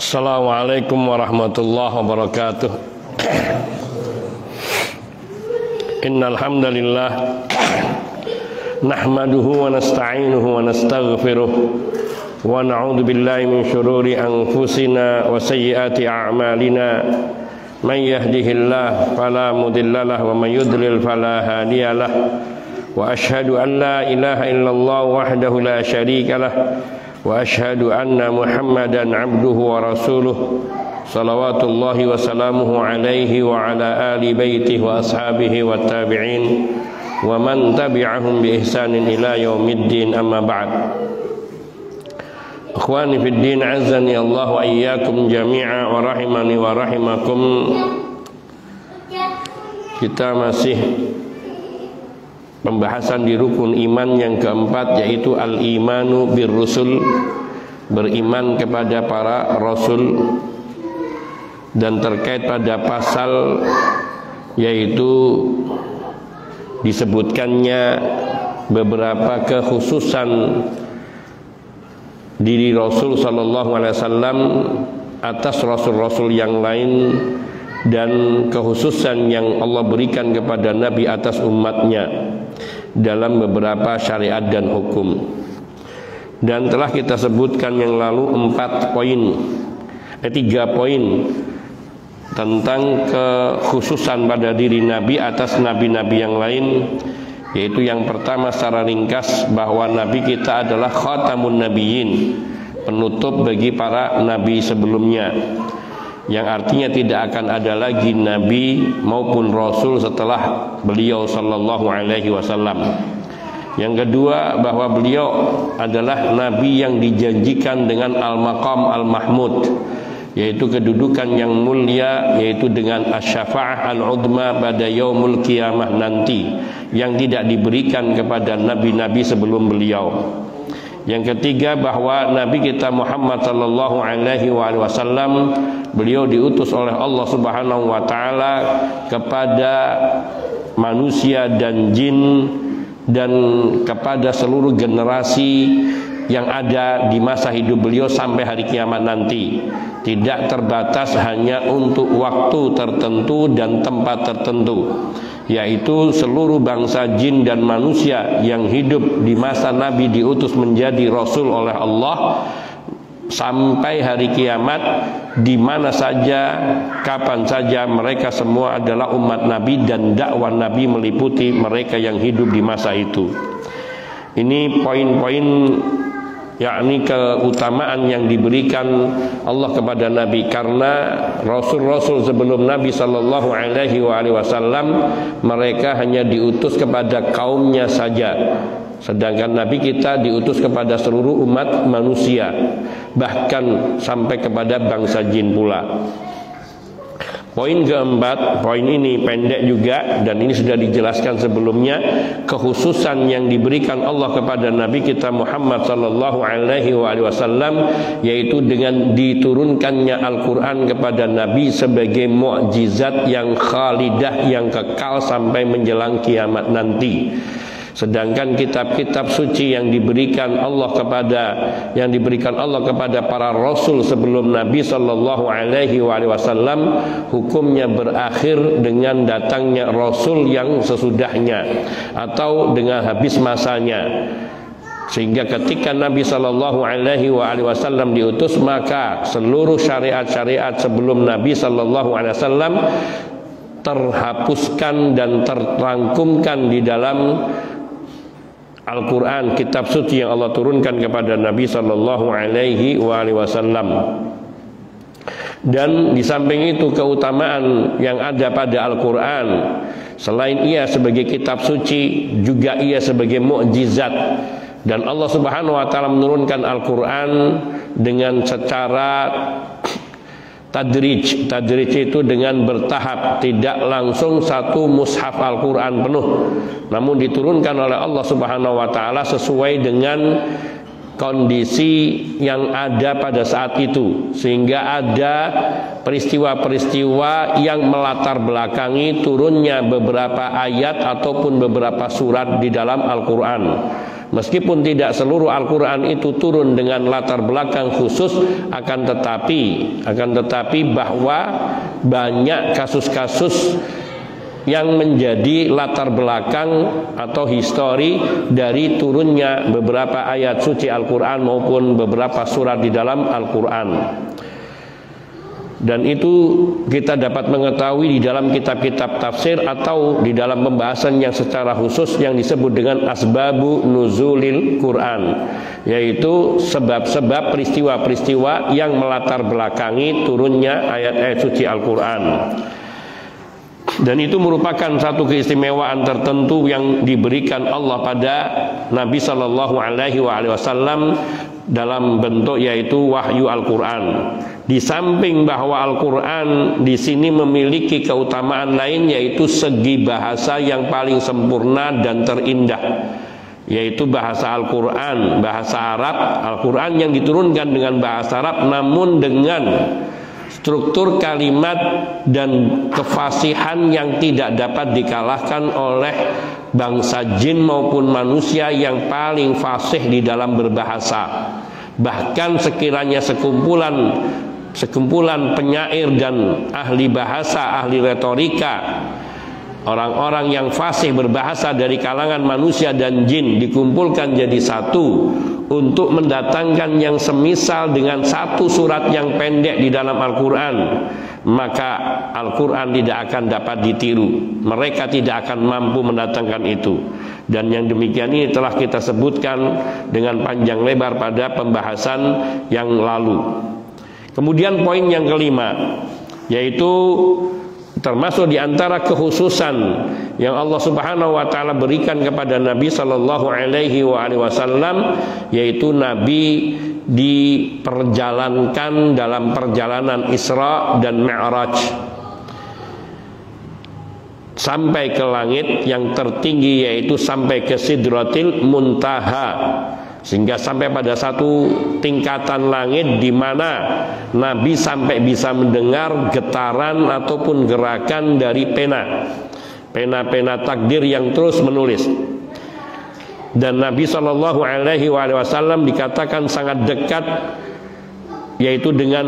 Assalamualaikum warahmatullahi wabarakatuh. Innal hamdalillah nahmaduhu wa nasta'inuhu wa nastaghfiruh wa na'udzu billahi min shururi anfusina wa sayyiati a'malina. Man yahdihillahu fala mudhillalah wa man yudlil fala hadiyalah. Wa asyhadu an la ilaha illallah wahdahu la syarikalah wa asyhadu anna Muhammadan abduhu wa rasuluh salawatullahi wa salamuhu alaihi wa ala ali baitihi wa ashabihi wa tabi'in wa man tabi'ahum bi ihsanin ila yaumiddin, amma ba'd. Ikhwani fid din, azani Allah wa iyyakum jami'a wa rahimani wa rahimakum. Kita masih pembahasan di rukun iman yang keempat, yaitu al-imanu bir-rusul, beriman kepada para rasul, dan terkait pada pasal yaitu disebutkannya beberapa kekhususan diri Rasul sallallahu alaihi wasallam atas rasul-rasul yang lain, dan kekhususan yang Allah berikan kepada Nabi atas umatnya dalam beberapa syariat dan hukum. Dan telah kita sebutkan yang lalu 3 poin tentang kekhususan pada diri Nabi atas nabi-nabi yang lain, yaitu yang pertama secara ringkas bahwa Nabi kita adalah khatamun nabiyyin, penutup bagi para nabi sebelumnya, yang artinya tidak akan ada lagi nabi maupun rasul setelah beliau sallallahu alaihi wasallam. Yang kedua, bahwa beliau adalah nabi yang dijanjikan dengan al-maqam al-mahmud, yaitu kedudukan yang mulia, yaitu dengan asy-syafa'ah al-udma pada yaumul qiyamah nanti, yang tidak diberikan kepada nabi-nabi sebelum beliau. Yang ketiga, bahwa Nabi kita Muhammad sallallahu alaihi wasallam, beliau diutus oleh Allah Subhanahu wa taala kepada manusia dan jin, dan kepada seluruh generasi yang ada di masa hidup beliau sampai hari kiamat nanti. Tidak terbatas hanya untuk waktu tertentu dan tempat tertentu, yaitu seluruh bangsa jin dan manusia yang hidup di masa Nabi diutus menjadi Rasul oleh Allah sampai hari kiamat, di mana saja, kapan saja, mereka semua adalah umat Nabi, dan dakwah Nabi meliputi mereka yang hidup di masa itu. Ini poin-poin, yakni keutamaan yang diberikan Allah kepada Nabi, karena rasul-rasul sebelum Nabi sallallahu alaihi wasallam mereka hanya diutus kepada kaumnya saja, sedangkan Nabi kita diutus kepada seluruh umat manusia, bahkan sampai kepada bangsa jin pula. Poin keempat, poin ini pendek juga, dan ini sudah dijelaskan sebelumnya, kekhususan yang diberikan Allah kepada Nabi kita Muhammad sallallahu alaihi wasallam, yaitu dengan diturunkannya Al-Quran kepada Nabi sebagai mukjizat yang khalidah, yang kekal sampai menjelang kiamat nanti. Sedangkan kitab-kitab suci yang diberikan Allah kepada para rasul sebelum Nabi sallallahu alaihi wasallam, hukumnya berakhir dengan datangnya rasul yang sesudahnya atau dengan habis masanya. Sehingga ketika Nabi sallallahu alaihi wasallam diutus, maka seluruh syariat-syariat sebelum Nabi sallallahu alaihi wasallam terhapuskan dan terrangkumkan di dalam Al-Quran, kitab suci yang Allah turunkan kepada Nabi sallallahu alaihi wasallam. Dan di samping itu, keutamaan yang ada pada Al-Quran, selain ia sebagai kitab suci, juga ia sebagai mukjizat. Dan Allah Subhanahu wa taala menurunkan Al-Quran dengan secara tadrij itu dengan bertahap, tidak langsung satu mushaf Al-Quran penuh, namun diturunkan oleh Allah Subhanahu wa taala sesuai dengan kondisi yang ada pada saat itu, sehingga ada peristiwa-peristiwa yang melatar belakangi turunnya beberapa ayat ataupun beberapa surat di dalam Al-Quran. Meskipun tidak seluruh Al-Quran itu turun dengan latar belakang khusus, akan tetapi bahwa banyak kasus-kasus yang menjadi latar belakang atau histori dari turunnya beberapa ayat suci Al-Quran maupun beberapa surat di dalam Al-Quran. Dan itu kita dapat mengetahui di dalam kitab-kitab tafsir atau di dalam pembahasan yang secara khusus yang disebut dengan asbabu nuzulil Quran, yaitu sebab-sebab peristiwa-peristiwa yang melatar belakangi turunnya ayat-ayat suci Al-Quran. Dan itu merupakan satu keistimewaan tertentu yang diberikan Allah pada Nabi Shallallahu Alaihi Wasallam dalam bentuk yaitu wahyu Al-Quran. Di samping bahwa Al-Quran di sini memiliki keutamaan lain, yaitu segi bahasa yang paling sempurna dan terindah, yaitu bahasa Al-Quran, bahasa Arab. Al-Quran yang diturunkan dengan bahasa Arab, namun dengan struktur kalimat dan kefasihan yang tidak dapat dikalahkan oleh bangsa jin maupun manusia yang paling fasih di dalam berbahasa. Bahkan sekiranya sekumpulan penyair dan ahli bahasa, ahli retorika, orang-orang yang fasih berbahasa dari kalangan manusia dan jin dikumpulkan jadi satu untuk mendatangkan yang semisal dengan satu surat yang pendek di dalam Al-Quran, maka Al-Quran tidak akan dapat ditiru. Mereka tidak akan mampu mendatangkan itu. Dan yang demikian ini telah kita sebutkan dengan panjang lebar pada pembahasan yang lalu. Kemudian poin yang kelima, yaitu termasuk di antara kekhususan yang Allah Subhanahu wa taala berikan kepada Nabi sallallahu alaihi wasallam, yaitu Nabi diperjalankan dalam perjalanan Isra dan Mi'raj sampai ke langit yang tertinggi, yaitu sampai ke Sidratil Muntaha, sehingga sampai pada satu tingkatan langit di mana Nabi sampai bisa mendengar getaran ataupun gerakan dari pena takdir yang terus menulis. Dan Nabi Shallallahu Alaihi Wasallam dikatakan sangat dekat, yaitu dengan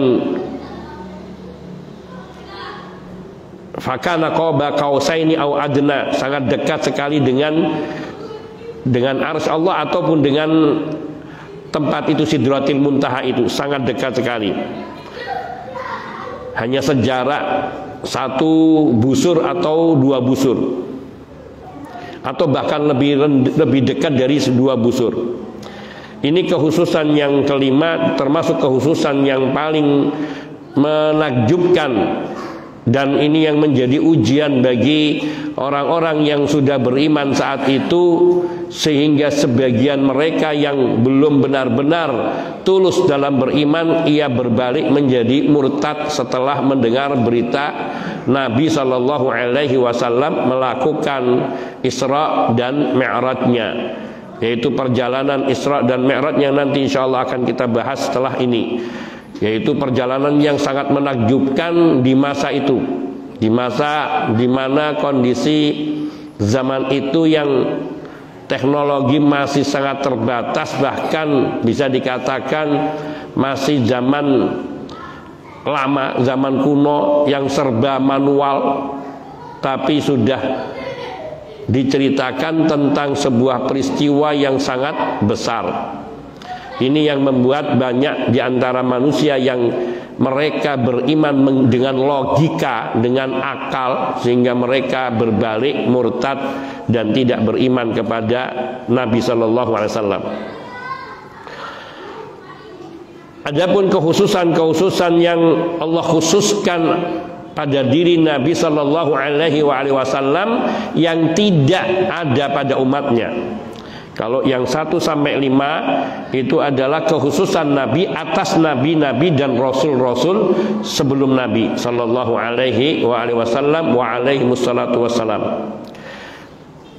fakana qaba qausaini au adna, sangat dekat sekali dengan arsy Allah ataupun dengan tempat itu Sidratil Muntaha, itu sangat dekat sekali. Hanya sejarak satu busur atau dua busur, atau bahkan lebih dekat dari dua busur. Ini kekhususan yang kelima, termasuk kekhususan yang paling menakjubkan. Dan ini yang menjadi ujian bagi orang-orang yang sudah beriman saat itu, sehingga sebagian mereka yang belum benar-benar tulus dalam beriman, ia berbalik menjadi murtad setelah mendengar berita Nabi Shallallahu Alaihi Wasallam melakukan Isra dan Mi'rajnya, yaitu perjalanan Isra dan Mi'raj yang nanti insya Allah akan kita bahas setelah ini, yaitu perjalanan yang sangat menakjubkan di masa itu, di masa di mana kondisi zaman itu yang teknologi masih sangat terbatas, bahkan bisa dikatakan masih zaman lama, zaman kuno yang serba manual. Tapi sudah diceritakan tentang sebuah peristiwa yang sangat besar. Ini yang membuat banyak di antara manusia yang mereka beriman dengan logika, dengan akal, sehingga mereka berbalik murtad dan tidak beriman kepada Nabi Shallallahu Alaihi Wasallam. Adapun kekhususan yang Allah khususkan pada diri Nabi Shallallahu Alaihi Wasallam yang tidak ada pada umatnya. Kalau yang 1 sampai 5 itu adalah kekhususan Nabi atas nabi-nabi dan rasul-rasul sebelum Nabi Sallallahu Alaihi Wasallam wa alaihi wassalatu wassalam.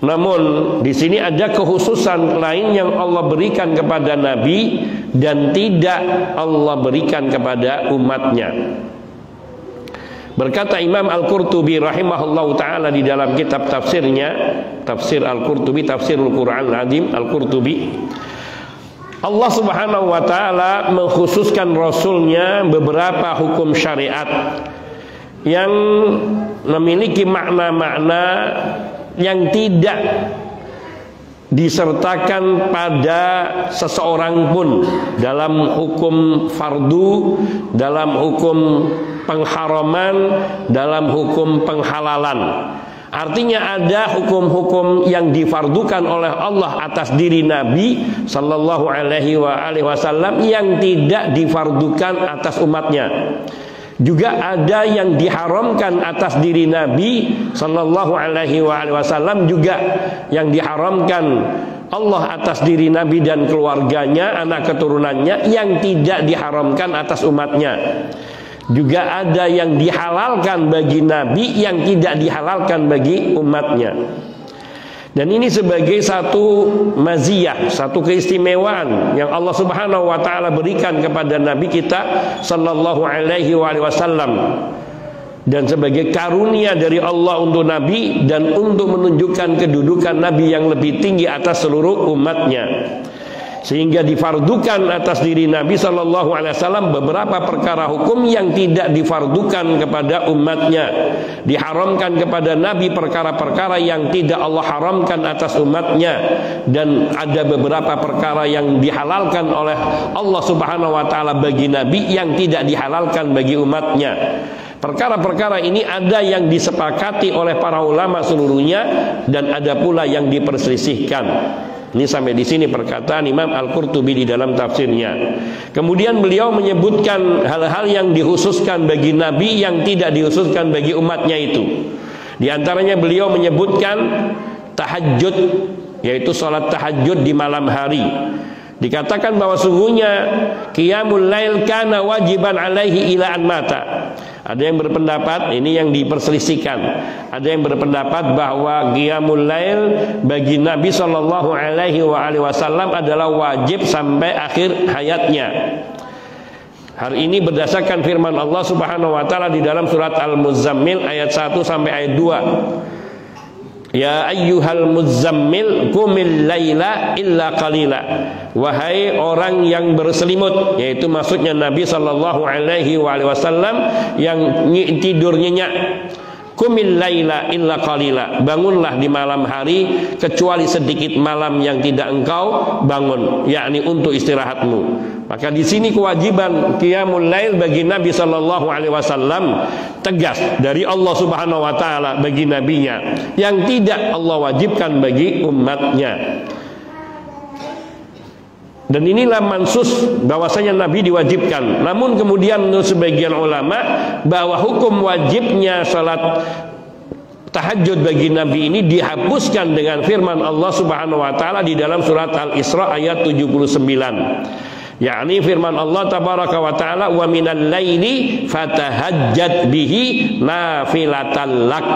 Namun di sini ada kekhususan lain yang Allah berikan kepada Nabi dan tidak Allah berikan kepada umatnya. Berkata Imam Al-Qurtubi rahimahullahu ta'ala di dalam kitab tafsirnya, Tafsir Al-Qurtubi, Tafsirul Quran Al-Azim Al-Qurtubi, Allah subhanahu wa ta'ala mengkhususkan Rasulnya beberapa hukum syariat yang memiliki makna-makna yang tidak disertakan pada seseorang pun dalam hukum fardu, dalam hukum pengharaman, dalam hukum penghalalan. Artinya ada hukum-hukum yang difardukan oleh Allah atas diri Nabi sallallahu alaihi wasallam yang tidak difardukan atas umatnya. Juga ada yang diharamkan atas diri Nabi sallallahu alaihi wasallam, juga yang diharamkan Allah atas diri Nabi dan keluarganya, anak keturunannya, yang tidak diharamkan atas umatnya. Juga ada yang dihalalkan bagi Nabi yang tidak dihalalkan bagi umatnya. Dan ini sebagai satu maziyah, satu keistimewaan yang Allah subhanahu wa ta'ala berikan kepada Nabi kita sallallahu alaihi wasallam, dan sebagai karunia dari Allah untuk Nabi dan untuk menunjukkan kedudukan Nabi yang lebih tinggi atas seluruh umatnya, sehingga difardukan atas diri Nabi sallallahu alaihi wasallam beberapa perkara hukum yang tidak difardukan kepada umatnya. Diharamkan kepada Nabi perkara-perkara yang tidak Allah haramkan atas umatnya, dan ada beberapa perkara yang dihalalkan oleh Allah subhanahu wa ta'ala bagi Nabi yang tidak dihalalkan bagi umatnya. Perkara-perkara ini ada yang disepakati oleh para ulama seluruhnya, dan ada pula yang diperselisihkan. Ini sampai di sini perkataan Imam Al-Qurtubi di dalam tafsirnya. Kemudian beliau menyebutkan hal-hal yang dikhususkan bagi Nabi yang tidak dikhususkan bagi umatnya itu. Di antaranya beliau menyebutkan tahajud, yaitu sholat tahajud di malam hari. Dikatakan bahwa sungguhnya qiyamul lail kana wajiban alaihi ila an mata. Ada yang berpendapat, ini yang diperselisihkan, ada yang berpendapat bahwa qiyamul lail bagi Nabi sallallahu alaihi wasallam adalah wajib sampai akhir hayatnya. Hal ini berdasarkan firman Allah subhanahu wa ta'ala di dalam surat Al-Muzammil ayat 1 sampai ayat 2. Ya ayyuhal muzammil qumil laila illa qalila. Wahai orang yang berselimut, yaitu maksudnya Nabi sallallahu alaihi wasallam yang tidur nyenyak. Qumil laila illa qalila. Bangunlah di malam hari kecuali sedikit malam yang tidak engkau bangun, yakni untuk istirahatmu. Maka di sini kewajiban qiyamul lail bagi Nabi sallallahu alaihi wasallam tegas dari Allah Subhanahu wa taala bagi nabinya, yang tidak Allah wajibkan bagi umatnya. Dan inilah mansus bahwasanya Nabi diwajibkan. Namun kemudian menurut sebagian ulama bahwa hukum wajibnya salat tahajud bagi Nabi ini dihapuskan dengan firman Allah Subhanahu wa taala di dalam surat Al-Isra ayat 79. Yakni firman Allah tabaraka wa taala, wa minal laili fatahajjat bihi nafilatan lak.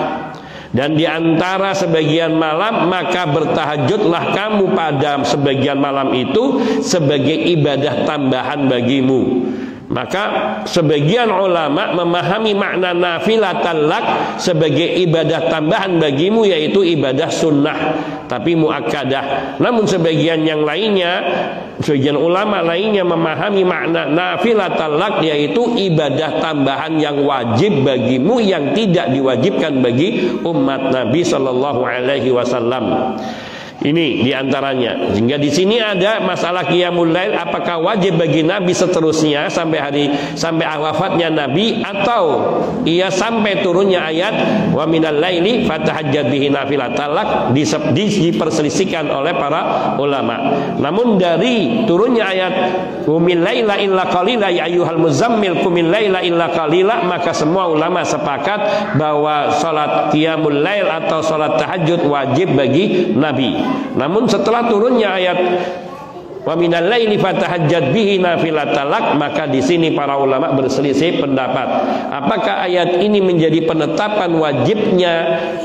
Dan di antara sebagian malam maka bertahajudlah kamu pada sebagian malam itu sebagai ibadah tambahan bagimu. Maka sebagian ulama memahami makna nafilatan lak sebagai ibadah tambahan bagimu, yaitu ibadah sunnah tapi muakkadah. Namun sebagian yang lainnya, sebagian ulama lainnya memahami makna nafilatan lak yaitu ibadah tambahan yang wajib bagimu yang tidak diwajibkan bagi umat Nabi sallallahu alaihi wasallam. Ini diantaranya. Sehingga di sini ada masalah qiyamul lail, apakah wajib bagi Nabi seterusnya sampai wafatnya Nabi, atau ia sampai turunnya ayat wa minal laili fatahajjat bihi nafilatan lak, diperselisihkan oleh para ulama. Namun dari turunnya ayat qumil laila illa qalila ya ayyuhal muzammil qumil laila illa qalila, maka semua ulama sepakat bahwa salat qiyamul lail atau salat tahajud wajib bagi Nabi. Namun setelah turunnya ayat wa minal laili fatahajjat bihi nafilatan lak, maka di sini para ulama berselisih pendapat. Apakah ayat ini menjadi penetapan wajibnya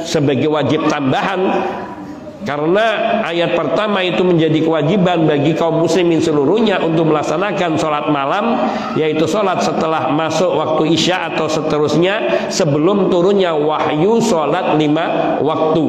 sebagai wajib tambahan Karena ayat pertama itu menjadi kewajiban bagi kaum muslimin seluruhnya untuk melaksanakan sholat malam, yaitu sholat setelah masuk waktu isya atau seterusnya sebelum turunnya wahyu sholat 5 waktu.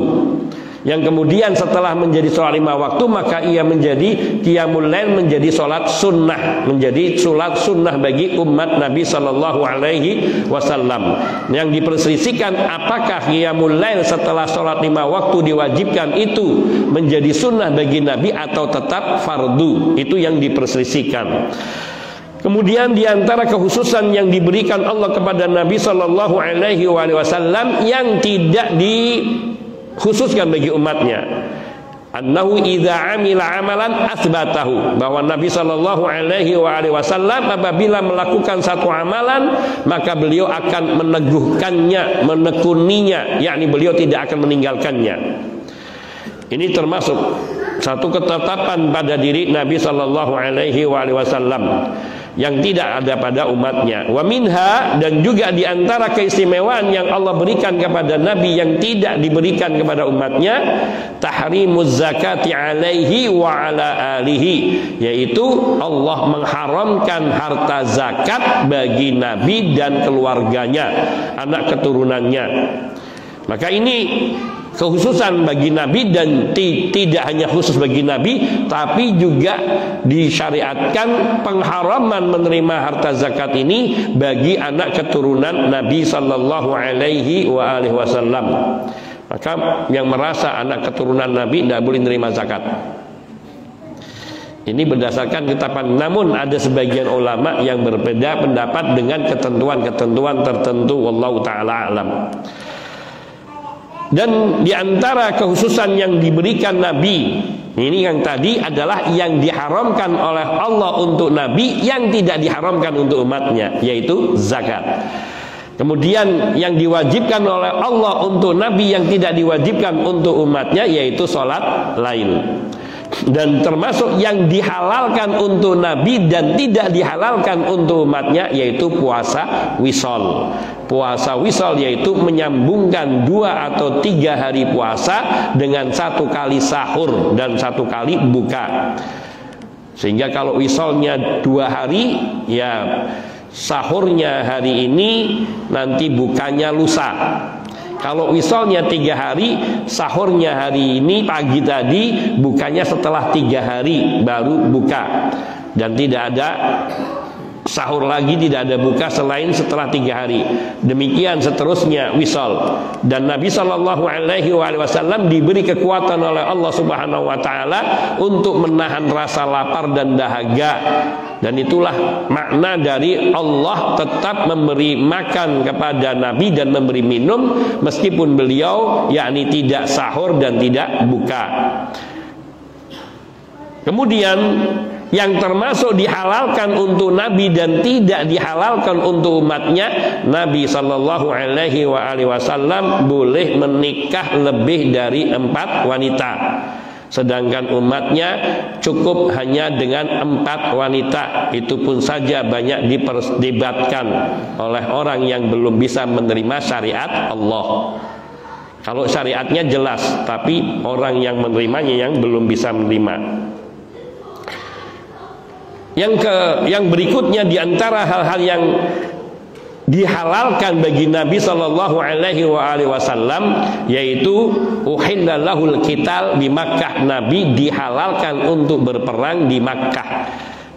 Yang kemudian setelah menjadi sholat 5 waktu, maka ia menjadi qiyamul lail, menjadi sholat sunnah, menjadi sholat sunnah bagi umat Nabi Sallallahu Alaihi Wasallam. Yang diperselisihkan apakah qiyamul lail setelah sholat 5 waktu diwajibkan itu menjadi sunnah bagi Nabi atau tetap fardu, itu yang diperselisihkan. Kemudian diantara kekhususan yang diberikan Allah kepada Nabi Sallallahu Alaihi Wasallam yang tidak dikhususkan bagi umatnya, annahu idza amila amalan asbatahu, bahwa Nabi Sallallahu Alaihi Wasallam apabila melakukan satu amalan maka beliau akan meneguhkannya, menekuninya, yakni beliau tidak akan meninggalkannya. Ini termasuk satu ketetapan pada diri Nabi Sallallahu Alaihi Wasallam yang tidak ada pada umatnya. Wa minha, dan juga diantara keistimewaan yang Allah berikan kepada Nabi yang tidak diberikan kepada umatnya, tahrimuz zakati alaihi wa ala alihi, yaitu Allah mengharamkan harta zakat bagi Nabi dan keluarganya, anak keturunannya. Maka ini kekhususan bagi Nabi, dan tidak hanya khusus bagi Nabi, tapi juga disyariatkan pengharaman menerima harta zakat ini bagi anak keturunan Nabi Sallallahu Alaihi Wasallam. Maka yang merasa anak keturunan Nabi tidak boleh menerima zakat. Ini berdasarkan ketetapan. Namun ada sebagian ulama yang berbeda pendapat dengan ketentuan-ketentuan tertentu. Wallahu ta'ala alam. Dan diantara kekhususan yang diberikan Nabi ini yang tadi adalah yang diharamkan oleh Allah untuk Nabi yang tidak diharamkan untuk umatnya, yaitu zakat. Kemudian yang diwajibkan oleh Allah untuk Nabi yang tidak diwajibkan untuk umatnya, yaitu sholat lail. Dan termasuk yang dihalalkan untuk Nabi dan tidak dihalalkan untuk umatnya, yaitu puasa wisol. Puasa wisol yaitu menyambungkan 2 atau 3 hari puasa dengan 1 kali sahur dan 1 kali buka. Sehingga kalau wisolnya 2 hari, ya sahurnya hari ini, nanti bukanya lusa. Kalau wisolnya 3 hari, sahurnya hari ini pagi tadi, bukanya setelah 3 hari baru buka, dan tidak ada sahur lagi, tidak ada buka selain setelah 3 hari. Demikian seterusnya wisol. Dan Nabi Sallallahu Alaihi Wasallam diberi kekuatan oleh Allah Subhanahu Wa Taala untuk menahan rasa lapar dan dahaga. Dan itulah makna dari Allah tetap memberi makan kepada Nabi dan memberi minum meskipun beliau yakni tidak sahur dan tidak buka. Kemudian yang termasuk dihalalkan untuk Nabi dan tidak dihalalkan untuk umatnya, Nabi Sallallahu Alaihi Wasallam boleh menikah lebih dari 4 wanita. Sedangkan umatnya cukup hanya dengan 4 wanita. Itu pun saja banyak diperdebatkan oleh orang yang belum bisa menerima syariat Allah. Kalau syariatnya jelas, tapi orang yang menerimanya yang belum bisa menerima. Yang berikutnya diantara hal-hal yang dihalalkan bagi Nabi Sallallahu Alaihi Wasallam, yaitu uhillalahul qital di Makkah. Nabi dihalalkan untuk berperang di Makkah.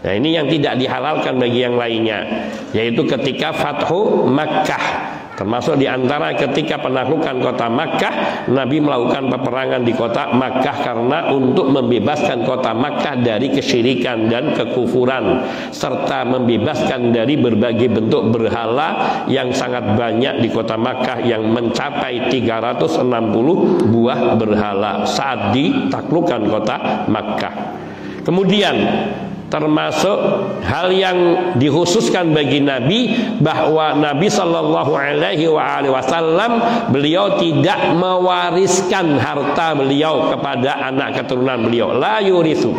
Nah, ini yang tidak dihalalkan bagi yang lainnya, yaitu ketika Fathu Makkah. Termasuk diantara ketika penaklukan kota Makkah, Nabi melakukan peperangan di kota Makkah karena untuk membebaskan kota Makkah dari kesyirikan dan kekufuran, serta membebaskan dari berbagai bentuk berhala yang sangat banyak di kota Makkah, yang mencapai 360 buah berhala saat ditaklukkan kota Makkah. Kemudian termasuk hal yang dikhususkan bagi Nabi, bahwa Nabi Sallallahu Alaihi Wasallam beliau tidak mewariskan harta beliau kepada anak keturunan beliau. La yurisu,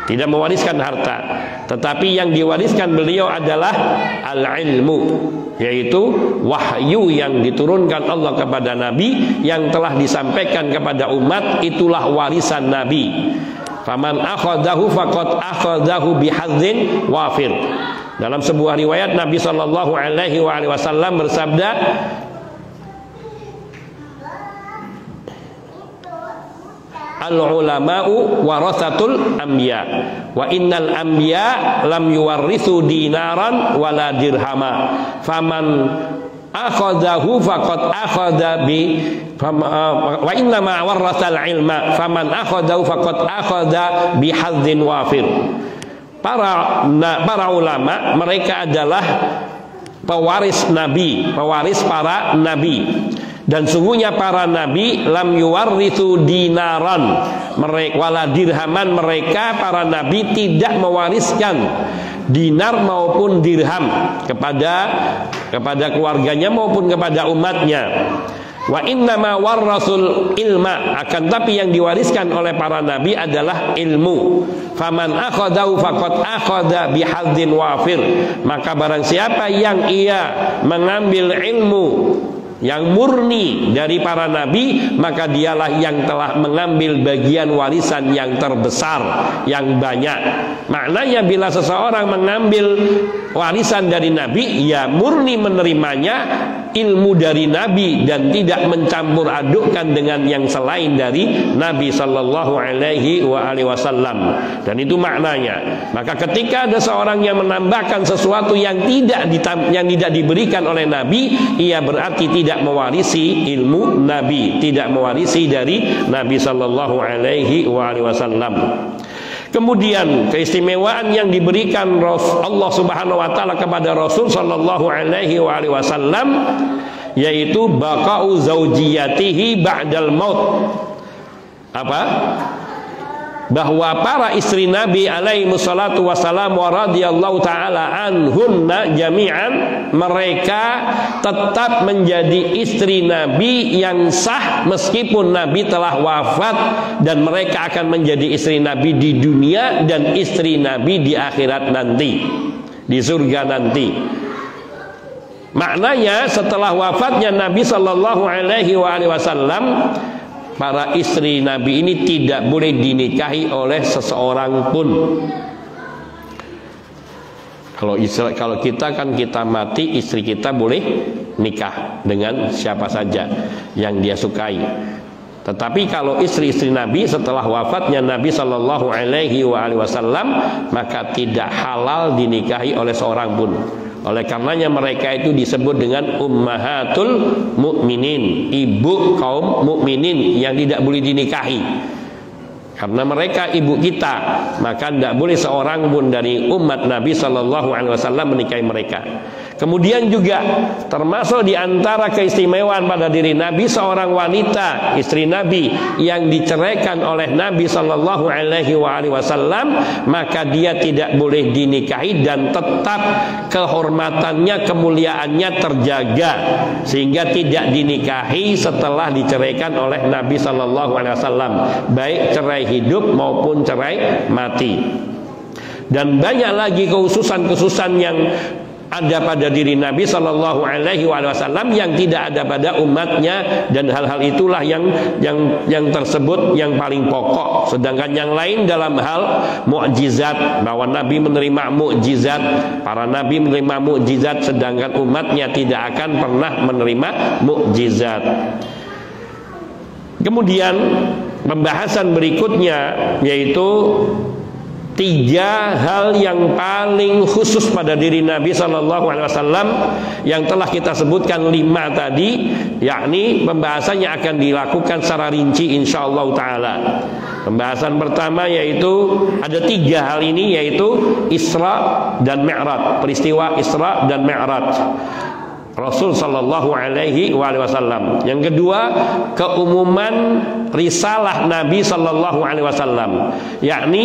tidak mewariskan harta, tetapi yang diwariskan beliau adalah al-ilmu, yaitu wahyu yang diturunkan Allah kepada Nabi yang telah disampaikan kepada umat. Itulah warisan Nabi. Faman akhadahu faqad akhadahu bihadzin wafir. Dalam sebuah riwayat Nabi sallallahu alaihi wasallam bersabda, al-ulama'u warathatul anbiya wa innal anbiya lam yuwarrithu dinaran wala dirhama faman akhadahu faqad akhadha bi wa inna ma warathal ilma faman akhadahu faqad akhadha bi hadzin wafir. Para ulama mereka adalah pewaris nabi, pewaris para nabi. Dan sungguhnya para nabi lam yuwarrithu dinaran wala dirhaman, mereka para nabi tidak mewariskan dinar maupun dirham kepada keluarganya maupun kepada umatnya. Wa innama warrasul ilma, akan tapi yang diwariskan oleh para nabi adalah ilmu. Faman akhadahu faqad akhadha bihadzin wafir, maka barang siapa yang ia mengambil ilmu yang murni dari para nabi, maka dialah yang telah mengambil bagian warisan yang terbesar, yang banyak. Maknanya bila seseorang mengambil warisan dari nabi, ya murni menerimanya ilmu dari nabi dan tidak mencampur adukkan dengan yang selain dari Nabi sallallahu alaihi wasallam. Dan itu maknanya. Maka ketika ada seorang yang menambahkan sesuatu yang tidak diberikan oleh nabi, ia berarti tidak mewarisi ilmu nabi, tidak mewarisi dari Nabi sallallahu alaihi wasallam. Kemudian keistimewaan yang diberikan Allah Subhanahu wa taala kepada Rasul sallallahu alaihi wasallam, yaitu baqa'u zaujiyatihi ba'dal maut. Apa? Bahwa para istri Nabi alaihi wassalatu wassalam wa radhiyallahu taala anhunna jami'an, mereka tetap menjadi istri Nabi yang sah meskipun Nabi telah wafat, dan mereka akan menjadi istri Nabi di dunia dan istri Nabi di akhirat nanti, di surga nanti. Maknanya setelah wafatnya Nabi sallallahu alaihi wasallam, para istri Nabi ini tidak boleh dinikahi oleh seseorang pun. Kalau kita mati, istri kita boleh nikah dengan siapa saja yang dia sukai. Tetapi kalau istri-istri Nabi setelah wafatnya Nabi sallallahu alaihi wasallam, maka tidak halal dinikahi oleh seorang pun. Oleh karenanya mereka itu disebut dengan ummahatul mukminin, ibu kaum mukminin yang tidak boleh dinikahi. Karena mereka ibu kita, maka tidak boleh seorang pun dari umat Nabi sallallahu alaihi wasallam menikahi mereka. Kemudian juga termasuk di antara keistimewaan pada diri Nabi, seorang wanita istri Nabi yang diceraikan oleh Nabi sallallahu alaihi wasallam, maka dia tidak boleh dinikahi dan tetap kehormatannya, kemuliaannya terjaga, sehingga tidak dinikahi setelah diceraikan oleh Nabi sallallahu alaihi wasallam, baik cerai hidup maupun cerai mati. Dan banyak lagi kekhususan-kekhususan yang ada pada diri Nabi sallallahu alaihi wasallam yang tidak ada pada umatnya, dan hal-hal itulah yang tersebut yang paling pokok. Sedangkan yang lain dalam hal mukjizat, bahwa Nabi menerima mukjizat, para nabi menerima mukjizat, sedangkan umatnya tidak akan pernah menerima mukjizat. Kemudian pembahasan berikutnya yaitu 3 hal yang paling khusus pada diri Nabi sallallahu alaihi wasallam yang telah kita sebutkan 5 tadi, yakni pembahasannya akan dilakukan secara rinci insyaallah taala. Pembahasan pertama yaitu ada 3 hal ini, yaitu Isra dan Mi'raj, peristiwa Isra dan Mi'raj Rasul sallallahu alaihi wasallam. Yang kedua, keumuman risalah Nabi sallallahu alaihi wasallam, yakni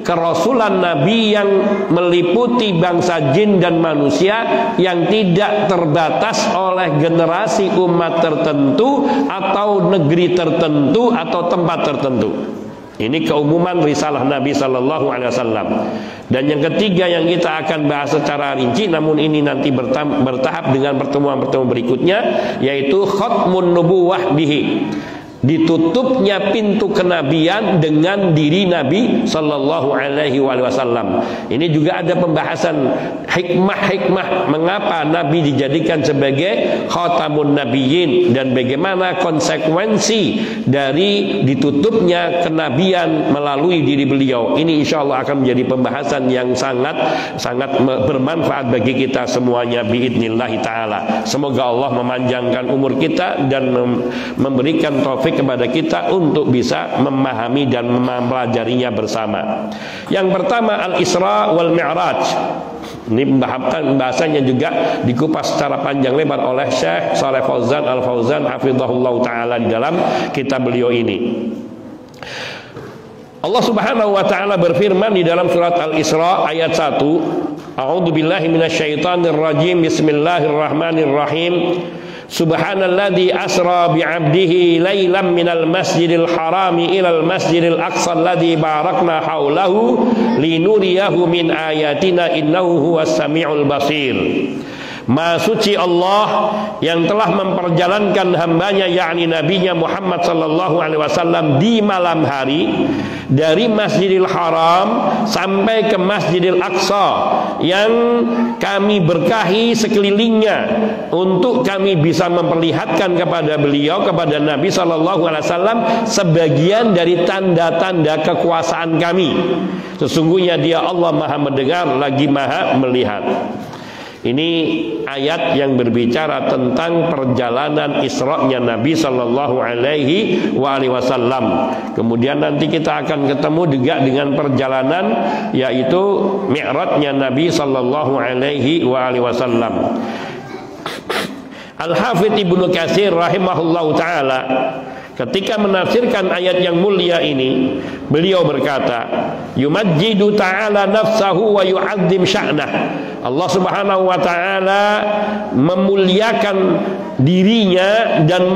kerasulan Nabi yang meliputi bangsa jin dan manusia, yang tidak terbatas oleh generasi umat tertentu atau negeri tertentu atau tempat tertentu. Ini keumuman risalah Nabi Sallallahu Alaihi Wasallam. Dan yang ketiga yang kita akan bahas secara rinci, namun ini nanti bertahap dengan pertemuan-pertemuan berikutnya, yaitu khatmun nubuwah bihi, ditutupnya pintu kenabian dengan diri Nabi Sallallahu Alaihi Wasallam. Ini juga ada pembahasan hikmah-hikmah mengapa Nabi dijadikan sebagai khatamun nabiyyin dan bagaimana konsekuensi dari ditutupnya kenabian melalui diri beliau. Ini insya Allah akan menjadi pembahasan yang sangat bermanfaat bagi kita semuanya biidnillahi ta'ala. Semoga Allah memanjangkan umur kita dan memberikan taufik kepada kita untuk bisa memahami dan mempelajarinya bersama. Yang pertama Al-Isra wal Mi'raj. Ini pembahasannya juga dikupas secara panjang lebar oleh Syekh Shalih Fauzan Al-Fauzan hafizahullah ta'ala di dalam kitab beliau ini. Allah Subhanahu wa ta'ala berfirman di dalam surat Al-Isra ayat 1, A'udzubillahi minasyaitonir rajim, Bismillahirrahmanirrahim. Subhanalladzi asra bi'abdihi lailan minal masjidil harami ilal masjidil aqsa alladzi barakna haulahu linuriyahu min ayatina innahu huwas samiul basir. Maha suci Allah yang telah memperjalankan hambanya, yakni nabinya Muhammad sallallahu alaihi wasallam, di malam hari dari Masjidil Haram sampai ke Masjidil Aqsa yang kami berkahi sekelilingnya untuk kami bisa memperlihatkan kepada beliau, kepada Nabi sallallahu alaihi wasallam, sebagian dari tanda-tanda kekuasaan kami. Sesungguhnya Dia Allah Maha mendengar lagi Maha melihat. Ini ayat yang berbicara tentang perjalanan Isra-nya Nabi Sallallahu Alaihi Wasallam. Kemudian nanti kita akan ketemu juga dengan perjalanan yaitu Mi'rajnya Nabi Sallallahu Alaihi Wasallam. Al-Hafidz Ibnu Katsir rahimahullahu taala ketika menafsirkan ayat yang mulia ini, beliau berkata, yumajjidu ta'ala nafsahu wa yu'azzim sya'nah. Allah Subhanahu wa ta'ala memuliakan dirinya dan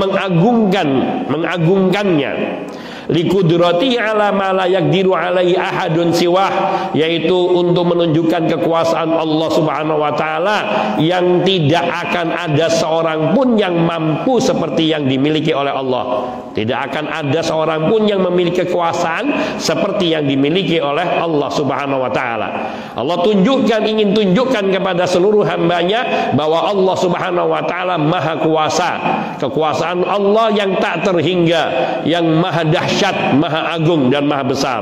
mengagungkannya. Likudratihi ala ma la yaqdiru alaihi ahadun siwah, yaitu untuk menunjukkan kekuasaan Allah Subhanahu wa taala yang tidak akan ada seorang pun yang mampu seperti yang dimiliki oleh Allah. Tidak akan ada seorang pun yang memiliki kekuasaan seperti yang dimiliki oleh Allah Subhanahu wa taala. Allah ingin tunjukkan kepada seluruh hambanya bahwa Allah Subhanahu wa taala maha kuasa. Kekuasaan Allah yang tak terhingga, yang maha dahsyat, maha agung dan maha besar.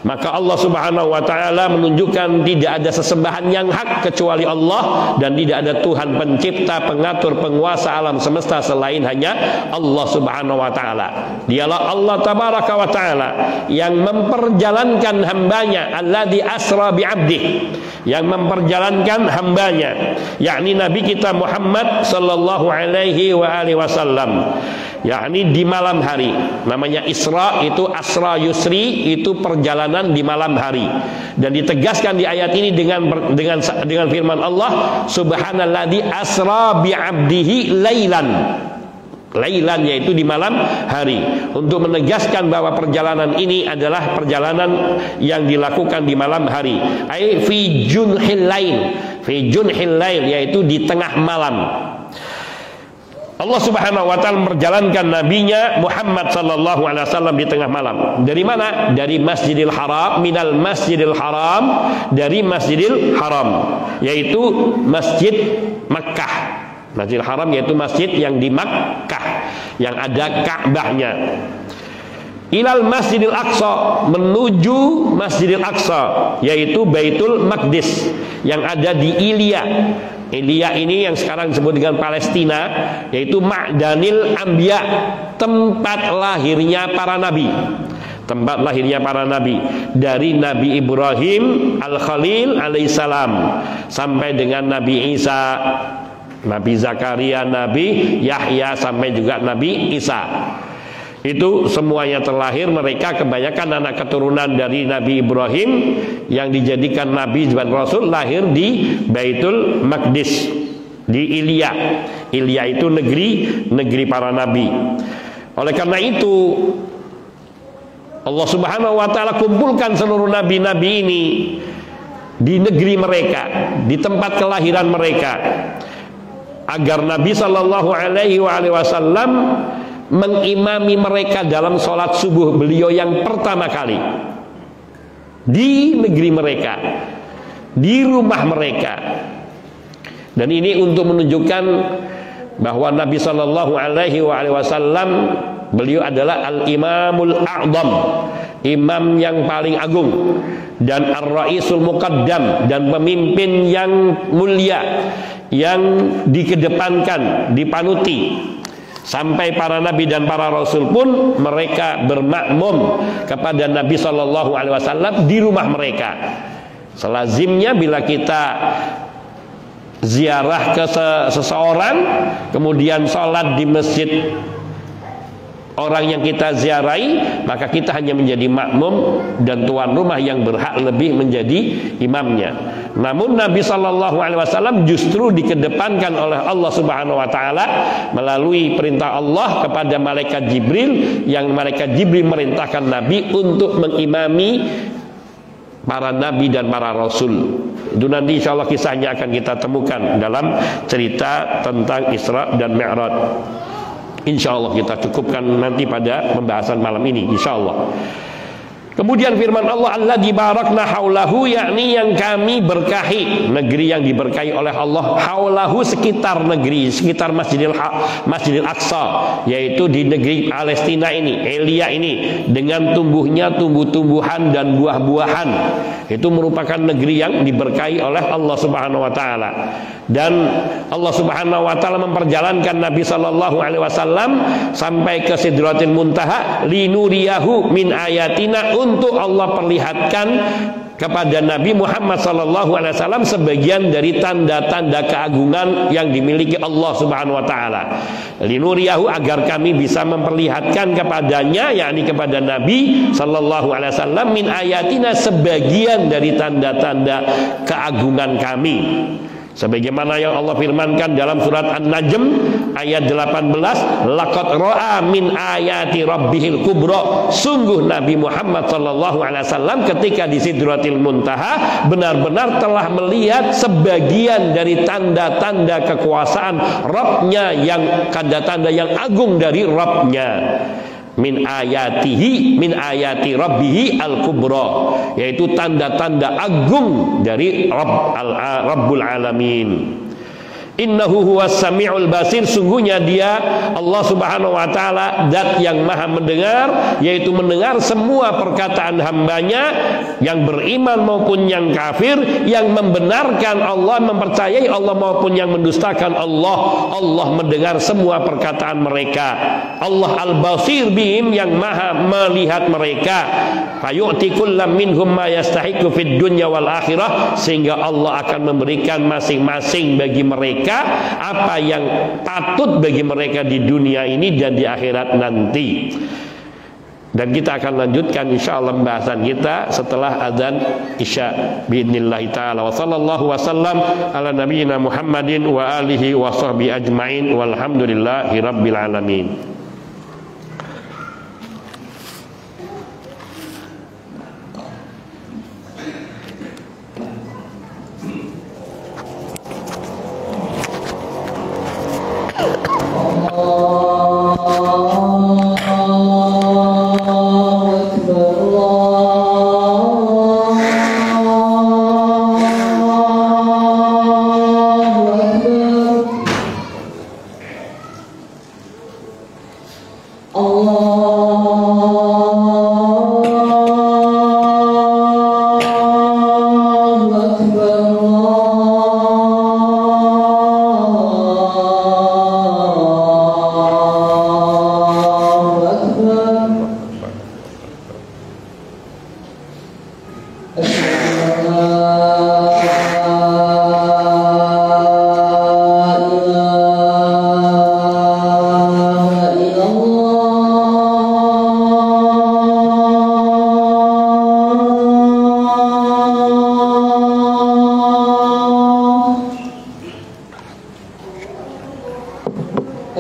Maka Allah Subhanahu wa taala menunjukkan tidak ada sesembahan yang hak kecuali Allah, dan tidak ada Tuhan pencipta, pengatur, penguasa alam semesta selain hanya Allah Subhanahu wa taala. Dialah Allah tabaraka wa taala yang memperjalankan hambanya, alladzi asra bi'abdih, yang memperjalankan hambanya, yakni Nabi kita Muhammad sallallahu alaihi wasallam, yakni di malam hari. Namanya Isra itu asra yusri, itu perjalanan di malam hari. Dan ditegaskan di ayat ini dengan firman Allah, subhanalladzi asra bi'abdihi lailan. Lailan yaitu di malam hari, untuk menegaskan bahwa perjalanan ini adalah perjalanan yang dilakukan di malam hari. Ai fi junhil lail, fi junhil lail yaitu di tengah malam. Allah Subhanahu wa taala memperjalankan nabinya Muhammad sallallahu alaihi wasallam di tengah malam. Dari mana? Dari Masjidil Haram, minal Masjidil Haram, dari Masjidil Haram, yaitu Masjid Makkah. Masjidil Haram yaitu masjid yang di Makkah, yang ada Ka'bahnya. Ilal Masjidil Aqsa, menuju Masjidil Aqsa, yaitu Baitul Maqdis yang ada di Ilya. Ilya ini yang sekarang disebut dengan Palestina, yaitu Ma'danil Anbiya, tempat lahirnya para nabi. Tempat lahirnya para nabi, dari Nabi Ibrahim Al-Khalil alaihissalam sampai dengan Nabi Isa, Nabi Zakaria, Nabi Yahya, sampai juga Nabi Isa. Itu semuanya terlahir, mereka kebanyakan anak keturunan dari Nabi Ibrahim yang dijadikan Nabi dan Rasul, lahir di Baitul Maqdis, di Ilya. Ilya itu negeri para nabi. Oleh karena itu Allah Subhanahu wa taala kumpulkan seluruh nabi-nabi ini di negeri mereka, di tempat kelahiran mereka, agar Nabi sallallahu alaihi wasallam mengimami mereka dalam sholat subuh beliau yang pertama kali di negeri mereka, di rumah mereka. Dan ini untuk menunjukkan bahwa Nabi sallallahu alaihi wasallam beliau adalah al-imamul a'zam, imam yang paling agung, dan ar-raisul muqaddam, dan pemimpin yang mulia yang dikedepankan, dipanuti. Sampai para nabi dan para rasul pun mereka bermakmum kepada Nabi sallallahu alaihi wasallam di rumah mereka. Selazimnya bila kita ziarah ke seseorang, kemudian sholat di masjid orang yang kita ziarahi, maka kita hanya menjadi makmum dan tuan rumah yang berhak lebih menjadi imamnya. Namun Nabi sallallahu alaihi wasallam justru dikedepankan oleh Allah Subhanahu wa taala melalui perintah Allah kepada malaikat Jibril, yang malaikat Jibril merintahkan Nabi untuk mengimami para nabi dan para rasul. Itu nanti insya Allah kisahnya akan kita temukan dalam cerita tentang Isra dan Mi'raj. Insya Allah kita cukupkan nanti pada pembahasan malam ini, insya Allah. Kemudian firman Allah, alladzi barakna haulahu, yakni yang kami berkahi, negeri yang diberkahi oleh Allah, haulahu sekitar negeri, sekitar Masjidil Aqsa, yaitu di negeri Palestina ini, Elia ini, dengan tumbuhnya tumbuh-tumbuhan dan buah-buahan. Itu merupakan negeri yang diberkahi oleh Allah Subhanahu wa taala. Dan Allah Subhanahu wa taala memperjalankan Nabi sallallahu alaihi wasallam sampai ke Sidratil Muntaha, linuriyahu min ayatina, untuk Allah perlihatkan kepada Nabi Muhammad sallallahu alaihi wasallam sebagian dari tanda-tanda keagungan yang dimiliki Allah Subhanahu wa taala. Linuriyahu, agar kami bisa memperlihatkan kepadanya, yakni kepada Nabi sallallahu alaihi wasallam, min ayatina, sebagian dari tanda-tanda keagungan kami. Sebagaimana yang Allah firmankan dalam surat An-Najm ayat 18, laqad ra'a min ayati rabbihil kubra, sungguh Nabi Muhammad sallallahu alaihi wasallam ketika di Sidratil Muntaha benar-benar telah melihat sebagian dari tanda-tanda kekuasaan Rabbnya, yang tanda-tanda yang agung dari Rabbnya. Min ayatihi, min ayati rabbihi al-kubra, yaitu tanda-tanda agung dari Rabbul Alamin. Innahu huwas sami'ul basir, sungguhnya dia Allah Subhanahu wa taala zat yang maha mendengar, yaitu mendengar semua perkataan hambanya yang beriman maupun yang kafir, yang membenarkan Allah, mempercayai Allah maupun yang mendustakan Allah. Allah mendengar semua perkataan mereka. Allah al-basir bihim, yang maha melihat mereka. Fayu'ti kullam minhum ma yastahiqu fid dunya wal akhirah, sehingga Allah akan memberikan masing-masing bagi mereka apa yang patut bagi mereka di dunia ini dan di akhirat nanti. Dan kita akan lanjutkan insyaallah pembahasan kita setelah azan Isya biidznillah taala. Wa sallallahu wasallam ala nabiyyina Muhammadin wa alihi wa sahbihi ajmain walhamdulillahi rabbil alamin.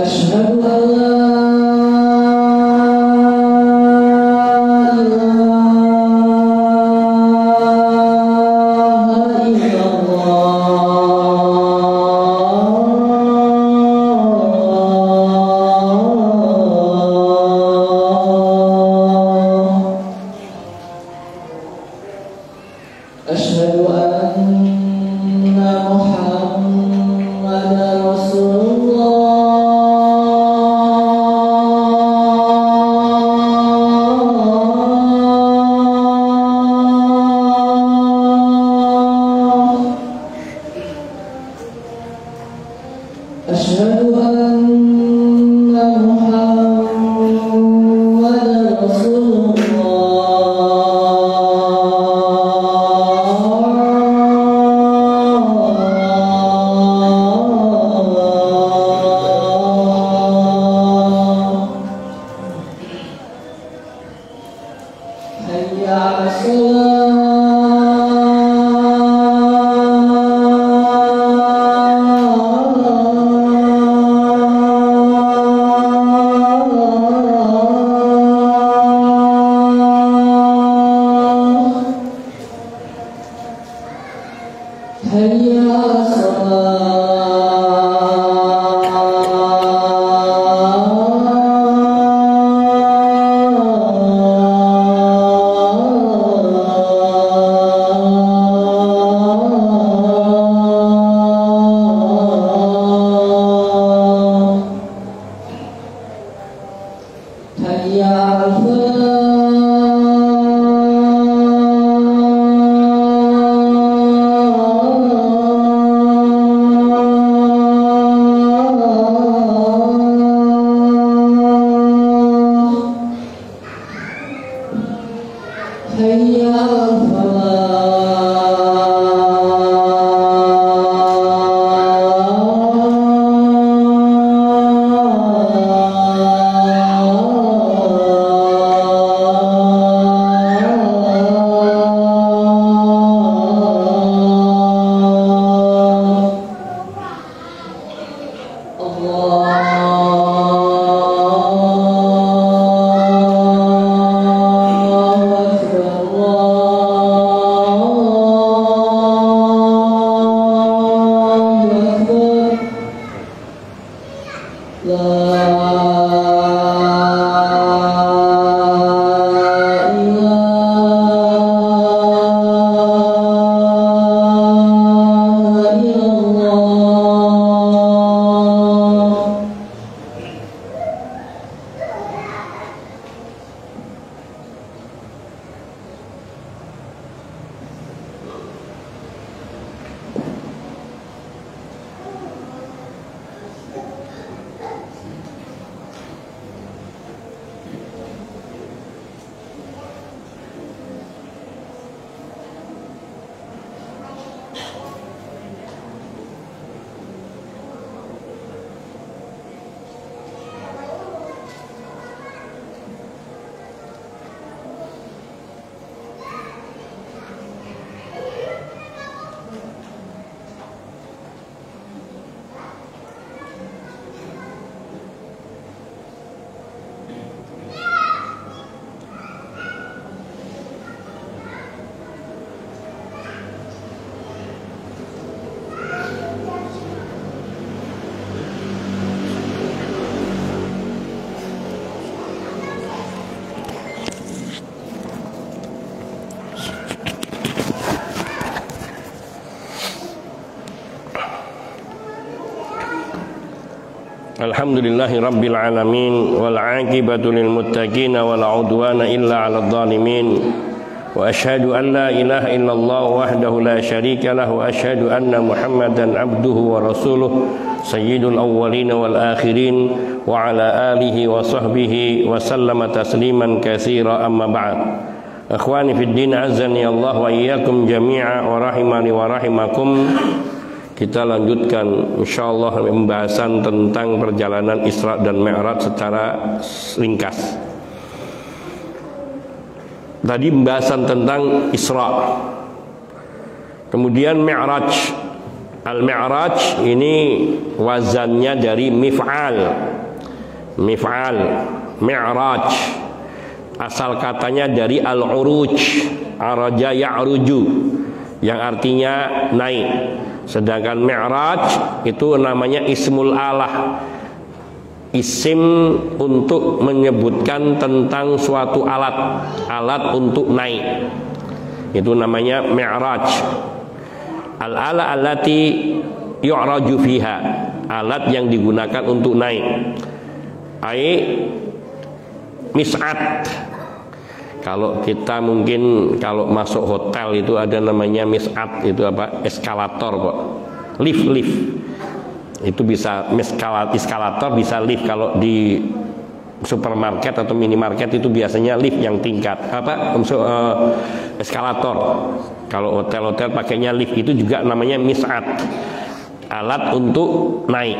أشهد أن لا إله أشهد أن محمدًا رسول الله. حي على Alhamdulillahi rabbil alamin wal aqibatu lil muttaqin wal udwana illa 'alal zalimin wa asyhadu an la ilaha illallah wahdahu la syarika lahu wa asyhadu anna Muhammadan abduhu wa rasuluh sayyidul awwalin wal akhirin wa ala alihi wa sahbihi wa sallama tasliman katsira amma ba'd. Akhwani fid din azani Allah wa iyyakum jami'a wa rahimani wa rahimakum. Kita lanjutkan insyaallah pembahasan tentang perjalanan Isra dan Mi'raj secara ringkas. Tadi pembahasan tentang Isra. Kemudian Mi'raj. Al-Mi'raj ini wazannya dari mif'al. Mif'al, Mi'raj. Asal katanya dari al-uruj, araja ya'ruju, yang artinya naik. Sedangkan Mi'raj itu namanya ismul alah, isim untuk menyebutkan tentang suatu alat, alat untuk naik. Itu namanya Mi'raj. Al-ala allati yu'raju fiha, alat yang digunakan untuk naik. Ai mis'at. Kalau kita mungkin kalau masuk hotel itu ada namanya mis'at, itu apa? Eskalator kok. Lift. Itu bisa eskalator, bisa lift. Kalau di supermarket atau minimarket itu biasanya lift yang tingkat eskalator. Kalau hotel-hotel pakainya lift, itu juga namanya mis'ad, alat untuk naik.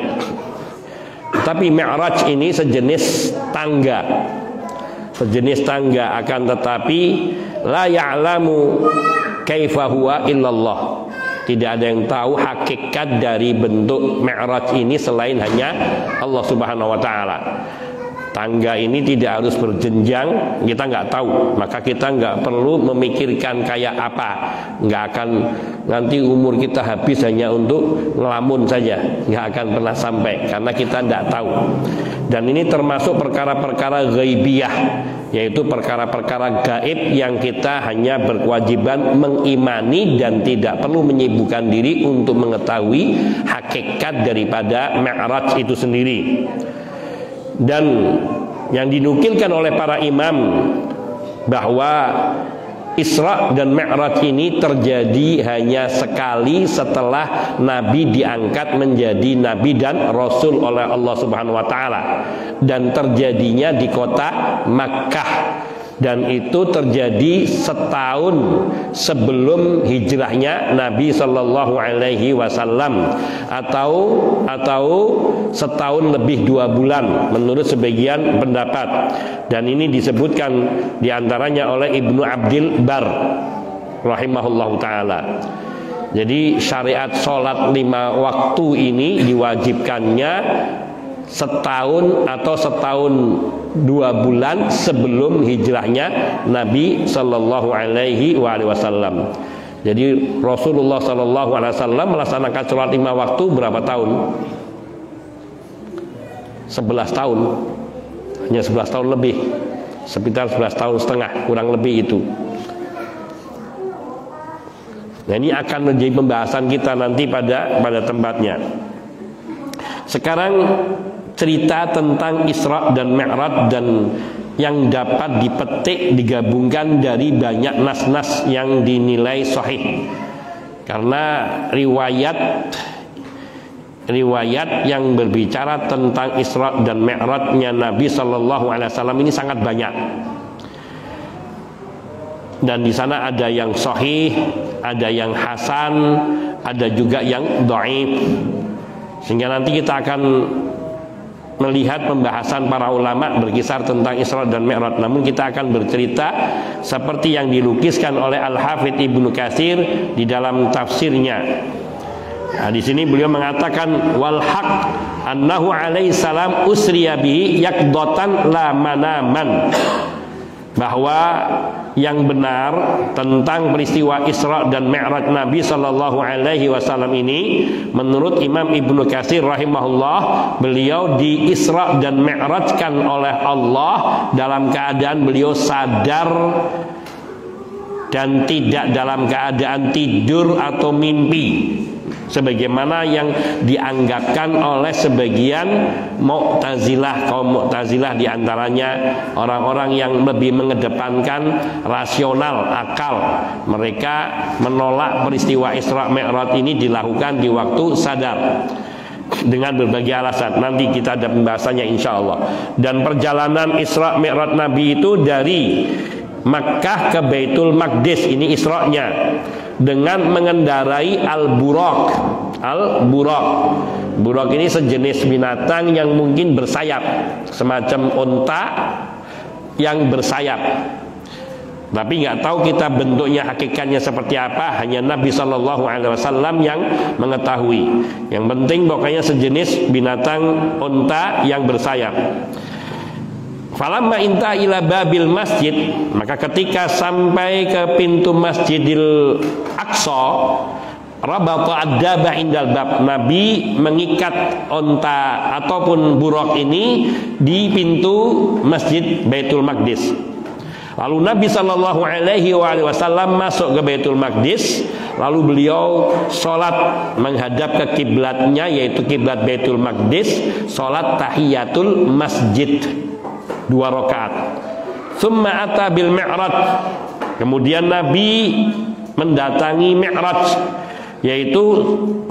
Tapi Mi'raj ini sejenis tangga, akan tetapi la ya'lamu kaifa huwa illallah. Tidak ada yang tahu hakikat dari bentuk Mi'raj ini selain hanya Allah Subhanahu wa taala. Tangga ini tidak harus berjenjang, kita nggak tahu, maka kita nggak perlu memikirkan kayak apa. Nggak akan, nanti umur kita habis hanya untuk ngelamun saja, nggak akan pernah sampai karena kita nggak tahu. Dan ini termasuk perkara-perkara ghaibiyah, yaitu perkara-perkara gaib yang kita hanya berkewajiban mengimani dan tidak perlu menyibukkan diri untuk mengetahui hakikat daripada Mi'raj itu sendiri. Dan yang dinukilkan oleh para imam bahwa Isra dan Mi'raj ini terjadi hanya sekali setelah Nabi diangkat menjadi Nabi dan Rasul oleh Allah Subhanahu wa taala, dan terjadinya di kota Makkah, dan itu terjadi setahun sebelum hijrahnya Nabi Shallallahu Alaihi Wasallam, atau setahun lebih 2 bulan menurut sebagian pendapat. Dan ini disebutkan diantaranya oleh Ibnu Abdil Bar rahimahullahu taala. Jadi syariat sholat 5 waktu ini diwajibkannya setahun atau setahun 2 bulan sebelum hijrahnya Nabi Sallallahu Alaihi Wasallam. Jadi Rasulullah Sallallahu Alaihi Wasallam melaksanakan sholat 5 waktu berapa tahun? 11 tahun, hanya 11 tahun lebih, sekitar 11 tahun setengah kurang lebih itu. Nah, ini akan menjadi pembahasan kita nanti pada tempatnya. Sekarang cerita tentang Isra dan Mi'raj, dan yang dapat dipetik digabungkan dari banyak nas-nas yang dinilai sahih. Karena riwayat yang berbicara tentang Isra dan Mi'rajnya Nabi Sallallahu Alaihi Wasallam ini sangat banyak. Dan di sana ada yang sahih, ada yang hasan, ada juga yang dhaif. Sehingga nanti kita akan melihat pembahasan para ulama berkisar tentang Isra dan Mi'raj. Namun kita akan bercerita seperti yang dilukiskan oleh Al-Hafidz Ibnu Katsir di dalam tafsirnya. Nah, di sini beliau mengatakan wal haq annahu alaihi salam usriya bihi yaqdatan la manaman. Bahwa yang benar tentang peristiwa Isra dan Mi'raj Nabi Sallallahu Alaihi Wasallam ini, menurut Imam Ibnu Katsir rahimahullah, beliau di Isra dan Mi'rajkan oleh Allah dalam keadaan beliau sadar dan tidak dalam keadaan tidur atau mimpi, sebagaimana yang dianggapkan oleh sebagian Mu'tazilah. Kaum Mu'tazilah diantaranya orang-orang yang lebih mengedepankan rasional, akal. Mereka menolak peristiwa Isra Mi'raj ini dilakukan di waktu sadar dengan berbagai alasan. Nanti kita ada pembahasannya insya Allah. Dan perjalanan Isra Mi'raj Nabi itu dari Makkah ke Baitul Maqdis, ini Isra-nya, dengan mengendarai al-buraq. Al-buraq, buraq ini sejenis binatang yang mungkin bersayap, semacam unta yang bersayap. Tapi nggak tahu kita bentuknya hakikatnya seperti apa, hanya Nabi Shallallahu Alaihi Wasallam yang mengetahui. Yang penting pokoknya sejenis binatang unta yang bersayap. Falamma inta ila babil masjid, maka ketika sampai ke pintu Masjidil Aqsa, rabata ad-daba indal bab, Nabi mengikat onta ataupun buraq ini di pintu Masjid Baitul Maqdis. Lalu Nabi Sallallahu Alaihi Wasallam masuk ke Baitul Maqdis, lalu beliau sholat menghadap ke kiblatnya, yaitu kiblat Baitul Maqdis, sholat tahiyatul masjid 2 rakaat. Tsumma ata bil Mi'raj, kemudian Nabi mendatangi Mi'raj. yaitu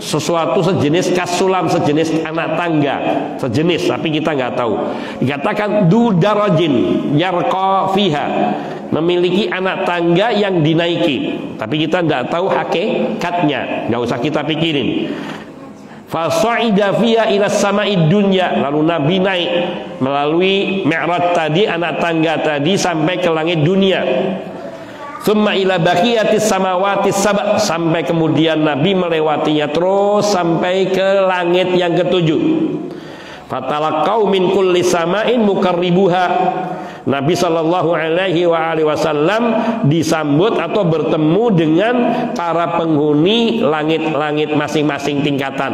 sesuatu sejenis kasulam, sejenis anak tangga, sejenis, tapi kita nggak tahu. Dikatakan du darajin yarqa fiha, memiliki anak tangga yang dinaiki, tapi kita nggak tahu hakikatnya, nggak usah kita pikirin. Fasa'ida fiha ila sama'id dunya, lalu Nabi naik melalui mi'raj tadi, anak tangga tadi, sampai ke langit dunia. Tsumma ila baqiyatis samawati sab', sampai kemudian Nabi melewatinya terus sampai ke langit yang ketujuh. Fatalaqau min kulli sama'in muqarribuha. Nabi sallallahu alaihi wasallam disambut atau bertemu dengan para penghuni langit-langit masing-masing tingkatan,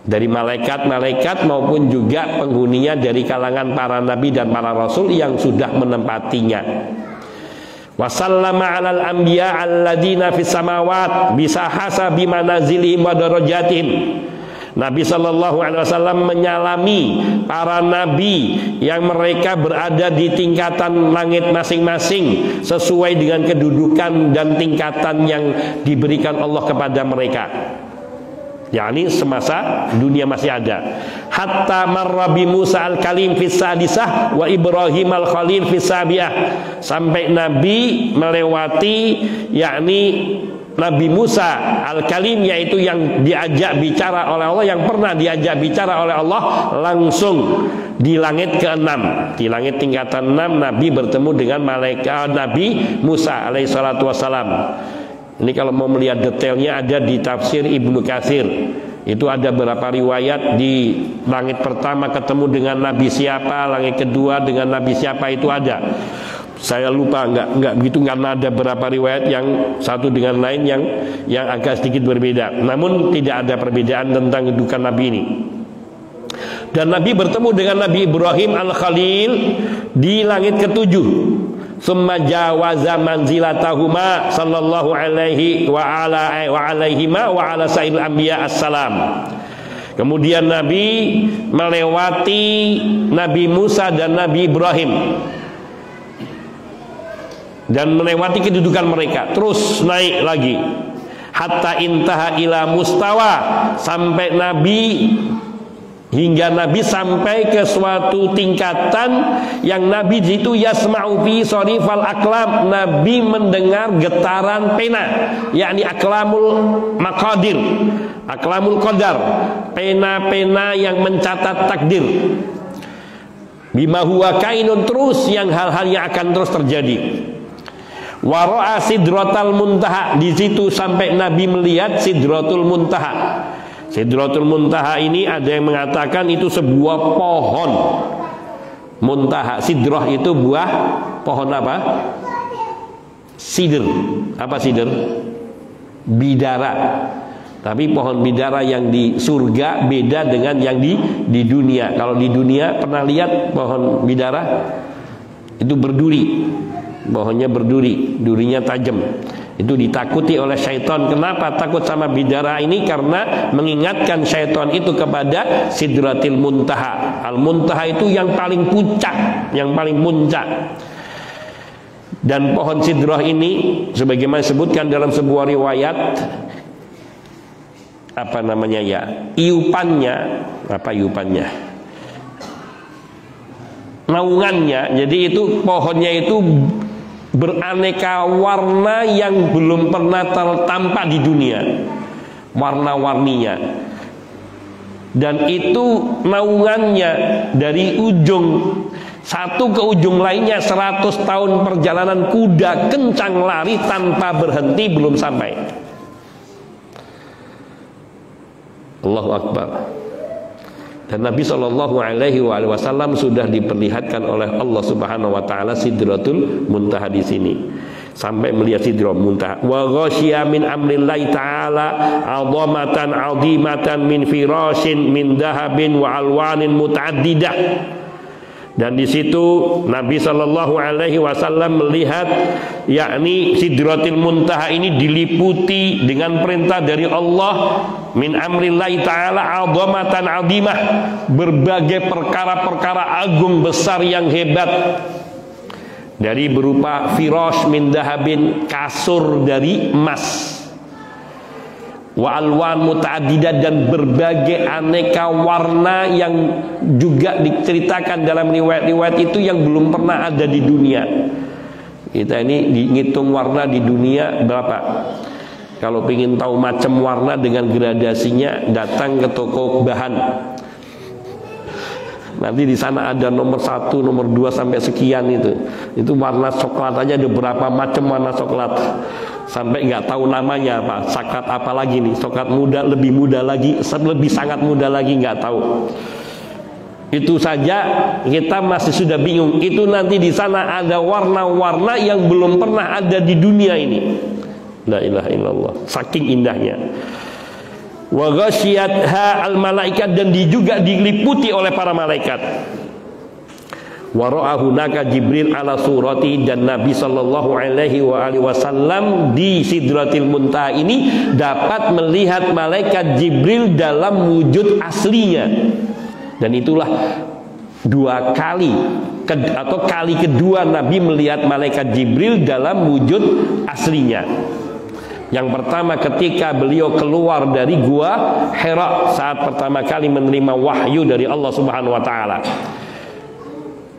dari malaikat-malaikat maupun juga penghuninya dari kalangan para nabi dan para rasul yang sudah menempatinya. Wasallama 'alal anbiya alladziina fis samawat bisa hasabi manazilihim wa darajatihim. Nabi sallallahu alaihi wasallam menyalami para nabi yang mereka berada di tingkatan langit masing-masing sesuai dengan kedudukan dan tingkatan yang diberikan Allah kepada mereka. yakni semasa dunia masih ada. Hatta marra bi Musa al-Kalim fis sadisah wa Ibrahim al-Khalil fis sabiah, sampai Nabi melewati yakni Nabi Musa al-Kalim, yaitu yang diajak bicara oleh Allah, yang pernah diajak bicara oleh Allah langsung di langit ke-6. Di langit tingkatan 6 Nabi bertemu dengan malaikat Nabi Musa alaihi salatu wassalam. Ini kalau mau melihat detailnya ada di tafsir Ibnu Katsir. Itu ada beberapa riwayat, di langit pertama ketemu dengan Nabi siapa, langit kedua dengan Nabi siapa, itu ada. Saya lupa, enggak begitu, karena ada beberapa riwayat yang satu dengan lain yang agak sedikit berbeda. Namun tidak ada perbedaan tentang kedudukan Nabi ini. Dan Nabi bertemu dengan Nabi Ibrahim al-Khalil di langit ke-7. Summa jawaza manzilatahuma sallallahu alaihi wa alaihima wa ala sa'il anbiya assalam. Kemudian Nabi melewati Nabi Musa dan Nabi Ibrahim dan melewati kedudukan mereka, terus naik lagi hatta intaha ila mustawa, sampai Nabi hingga Nabi sampai ke suatu tingkatan yang Nabi itu yasma'u fi sharifal aklam, Nabi mendengar getaran pena, yakni aklamul maqadir, aklamul qadar, pena-pena yang mencatat takdir, bima huwa kainun, terus yang hal-hal yang akan terus terjadi. Wara'a sidratal muntaha, di situ sampai Nabi melihat sidratul muntaha. Sidratul muntaha ini ada yang mengatakan itu sebuah pohon muntaha. Sidrah itu buah pohon apa? Sidr. Apa sidr? Bidara. Tapi pohon bidara yang di surga beda dengan yang di dunia. Kalau di dunia pernah lihat pohon bidara? Itu berduri. Pohonnya berduri, durinya tajam. Itu ditakuti oleh syaitan. Kenapa takut sama bidara ini? Karena mengingatkan syaitan itu kepada sidratil muntaha. Al-muntaha itu yang paling puncak, yang paling puncak. Dan pohon sidrah ini sebagaimana disebutkan dalam sebuah riwayat, apa namanya ya, iupannya, apa iupannya, naungannya, jadi itu pohonnya itu beraneka warna yang belum pernah tampak di dunia, warna-warninya. Dan itu naungannya dari ujung satu ke ujung lainnya 100 tahun perjalanan kuda kencang lari tanpa berhenti belum sampai. Allahu Akbar. Dan Nabi Shallallahu Alaihi Wasallam sudah diperlihatkan oleh Allah Subhanahu Wa Taala sidratul muntaha di sini, sampai melihat sidratul muntaha. Wa ghasyiya min amrillahi Taala 'azamatan 'azimatan min firashin min dahabin wa alwanin mutaaddidah. Dan di situ Nabi Shallallahu Alaihi Wasallam melihat, yakni sidratul muntaha ini diliputi dengan perintah dari Allah, min amrillahi ta'ala 'azamatan 'azimah, berbagai perkara-perkara agung besar yang hebat, dari berupa firash min dahabin, kasur dari emas, wa alwan mutaaddidah, dan berbagai aneka warna yang juga diceritakan dalam riwayat-riwayat itu yang belum pernah ada di dunia. Kita ini dihitung warna di dunia berapa? Kalau ingin tahu macam warna dengan gradasinya, datang ke toko bahan. Nanti di sana ada nomor 1, nomor 2 sampai sekian itu. Itu warna coklat aja ada berapa macam warna coklat. Sampai nggak tahu namanya apa, coklat apa lagi nih, coklat muda, lebih muda lagi, lebih sangat muda lagi, nggak tahu. Itu saja kita masih sudah bingung. Itu nanti di sana ada warna-warna yang belum pernah ada di dunia ini. La ilaha illallah, saking indahnya. Wa ghasyiyatha al malaikat, dan juga diliputi oleh para malaikat. Wa ra'ahunaka Jibril ala surati, dan Nabi sallallahu alaihi wasallam di Sidratil Muntaha ini dapat melihat malaikat Jibril dalam wujud aslinya. Dan itulah dua kali atau kali kedua Nabi melihat malaikat Jibril dalam wujud aslinya. Yang pertama ketika beliau keluar dari gua Hira saat pertama kali menerima wahyu dari Allah Subhanahu wa taala.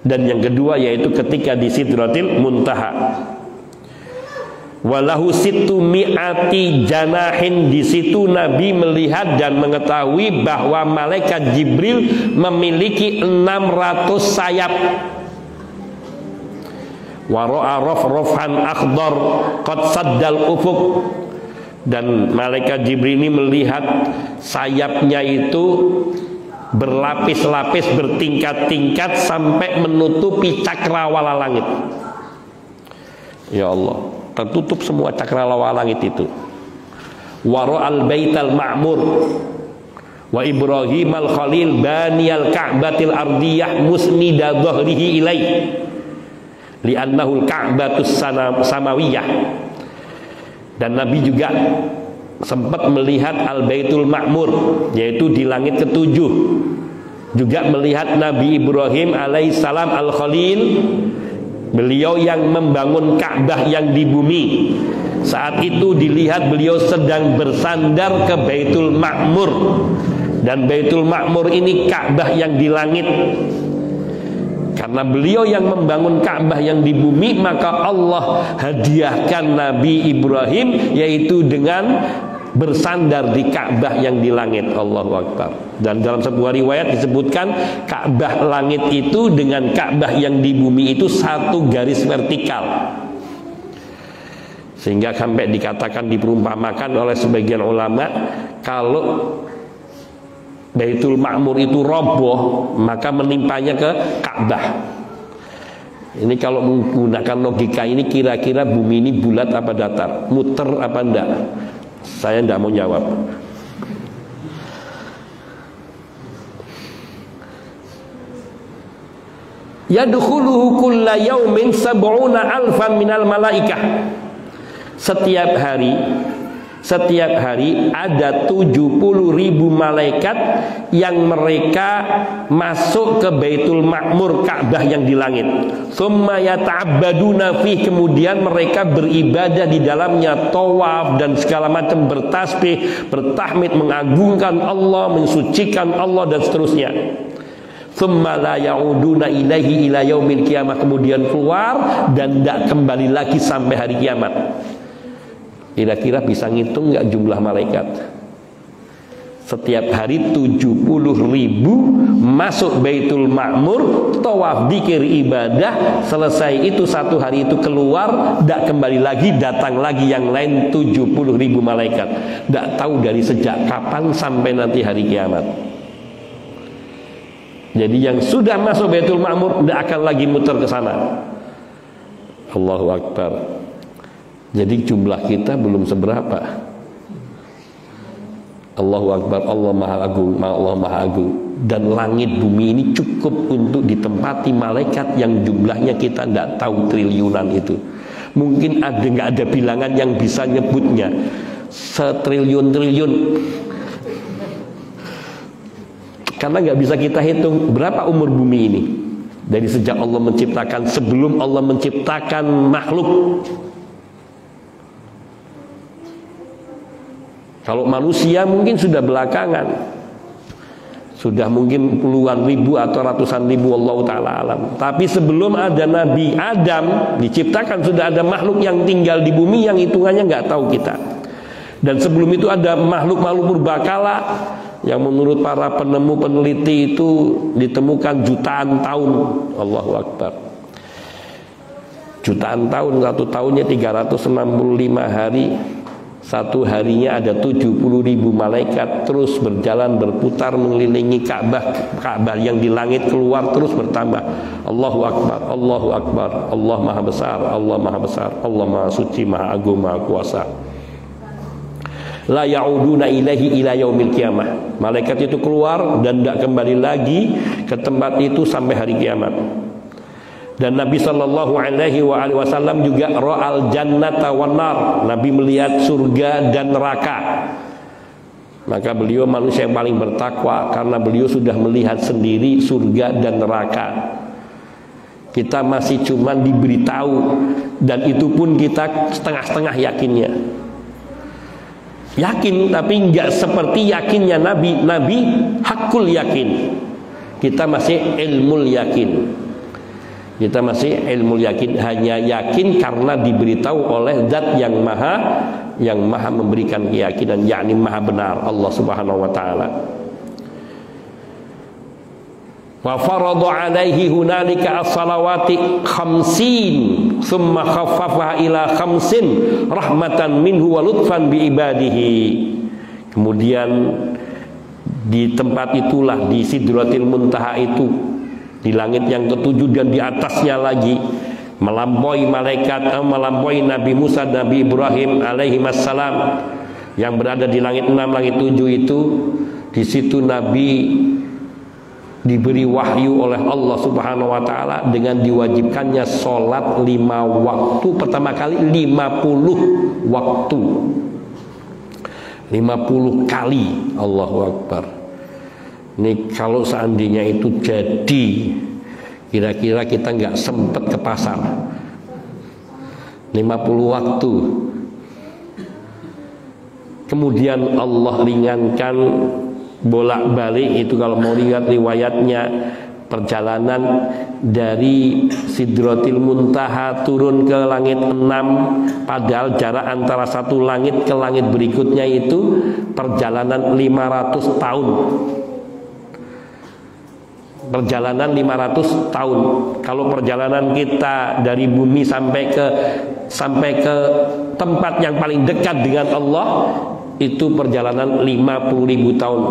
Dan yang kedua yaitu ketika di Sidratil Muntaha. Walahu sittu mi'ati janahin, di situ Nabi melihat dan mengetahui bahwa malaikat Jibril memiliki 600 sayap. Wa ra'a rafrafan akhdar qad saddal ufuq, dan malaikat Jibril ini melihat sayapnya itu berlapis-lapis, bertingkat-tingkat sampai menutupi cakrawala langit. Ya Allah, tertutup semua cakrawala langit itu. Wa ra'al baital ma'mur wa Ibrahim al-Khalil baniyal ka'batil ardiyah musnida dhahrihi ilaih li'annahu al-ka'batus samawiyah. Dan Nabi juga sempat melihat Al-Baitul Ma'mur, yaitu di langit ketujuh. Juga melihat Nabi Ibrahim alaihissalam Al-Khalil, beliau yang membangun Ka'bah yang di bumi. Saat itu dilihat beliau sedang bersandar ke Baitul Ma'mur, dan Baitul Ma'mur ini Ka'bah yang di langit. Karena beliau yang membangun Ka'bah yang di bumi, maka Allah hadiahkan Nabi Ibrahim yaitu dengan bersandar di Ka'bah yang di langit. Allahu Akbar. Dan dalam sebuah riwayat disebutkan Ka'bah langit itu dengan Ka'bah yang di bumi itu satu garis vertikal. Sehingga sampai dikatakan, diperumpamakan oleh sebagian ulama, kalau Baitul Ma'mur itu roboh, maka menimpanya ke Ka'bah. Ini kalau menggunakan logika ini, kira-kira bumi ini bulat apa datar, muter apa enggak? Saya enggak mau jawab. Yadkhuluhu kulla yaumin sab'una alfan minal malaikah. Setiap hari ada 70.000 malaikat yang mereka masuk ke Baitul Ma'mur, Ka'bah yang di langit. Tsumma yata'abbaduna fi, kemudian mereka beribadah di dalamnya, tawaf dan segala macam, bertasbih, bertahmid, mengagungkan Allah, mensucikan Allah dan seterusnya. Tsumma la ya'uduna ilaihi ila yaumil qiyamah, kemudian keluar dan tidak kembali lagi sampai hari kiamat. Kira-kira bisa ngitung nggak jumlah malaikat? Setiap hari 70.000 masuk Baitul Ma'mur, tawaf, dzikir, ibadah. Selesai itu satu hari itu keluar, tidak kembali lagi, datang lagi yang lain 70.000 malaikat. Tidak tahu dari sejak kapan sampai nanti hari kiamat. Jadi yang sudah masuk Baitul Ma'mur tidak akan lagi muter ke sana. Allahu Akbar. Jadi jumlah kita belum seberapa. Allahu Akbar, Allah Maha Agung, Allah Maha Agung. Dan langit bumi ini cukup untuk ditempati malaikat yang jumlahnya kita tidak tahu triliunan itu. Mungkin nggak ada bilangan yang bisa nyebutnya. Setriliun-triliun. Karena nggak bisa kita hitung berapa umur bumi ini. Dari sejak Allah menciptakan, sebelum Allah menciptakan makhluk. Kalau manusia mungkin sudah belakangan, sudah mungkin puluhan ribu atau ratusan ribu, Allah ta'ala alam. Tapi sebelum ada Nabi Adam diciptakan, sudah ada makhluk yang tinggal di bumi yang hitungannya nggak tahu kita. Dan sebelum itu ada makhluk-makhluk purbakala yang menurut para penemu peneliti itu ditemukan jutaan tahun. Allahu Akbar. Jutaan tahun, satu tahunnya 365 hari. Satu harinya ada 70.000 malaikat terus berjalan berputar mengelilingi Ka'bah yang di langit keluar terus bertambah. Allahu Akbar, Allahu Akbar, Allah Maha Besar, Allah Maha Besar, Allah Maha Suci, Maha Agung, Maha Kuasa. La ya'uduna ilaihi ila yaumil qiyamah. Malaikat itu keluar dan tidak kembali lagi ke tempat itu sampai hari kiamat. Dan Nabi sallallahu alaihi wasallam juga ra'al jannata wan nar. Nabi melihat surga dan neraka. Maka beliau manusia yang paling bertakwa karena beliau sudah melihat sendiri surga dan neraka. Kita masih cuma diberitahu, dan itu pun kita setengah-setengah yakinnya. Yakin tapi enggak seperti yakinnya Nabi. Nabi hakul yakin. Kita masih ilmul yakin. Kita masih ilmu yakin, hanya yakin karena diberitahu oleh zat yang maha memberikan keyakinan, yakni maha benar, Allah Subhanahu wa taala. Wa farada alaihi hunalika as-salawati 50 thumma khaffafaha ila 50 rahmatan minhu wa lutfan bi ibadihi. Kemudian di tempat itulah, di Sidratil Muntaha itu, di langit yang ketujuh dan di atasnya lagi, melampaui malaikat, melampaui Nabi Musa, Nabi Ibrahim alaihi wassalam yang berada di langit 6, langit 7 itu. Di situ Nabi diberi wahyu oleh Allah Subhanahu wa taala dengan diwajibkannya sholat 5 waktu. Pertama kali 50 waktu, 50 kali. Allahu Akbar. Ini kalau seandainya itu jadi, kira-kira kita nggak sempat ke pasar. 50 waktu. Kemudian Allah ringankan bolak-balik itu, kalau mau lihat riwayatnya, perjalanan dari Sidratil Muntaha turun ke langit 6, padahal jarak antara satu langit ke langit berikutnya itu perjalanan 500 tahun. Perjalanan 500 tahun. Kalau perjalanan kita dari bumi sampai ke tempat yang paling dekat dengan Allah itu perjalanan 50.000 tahun.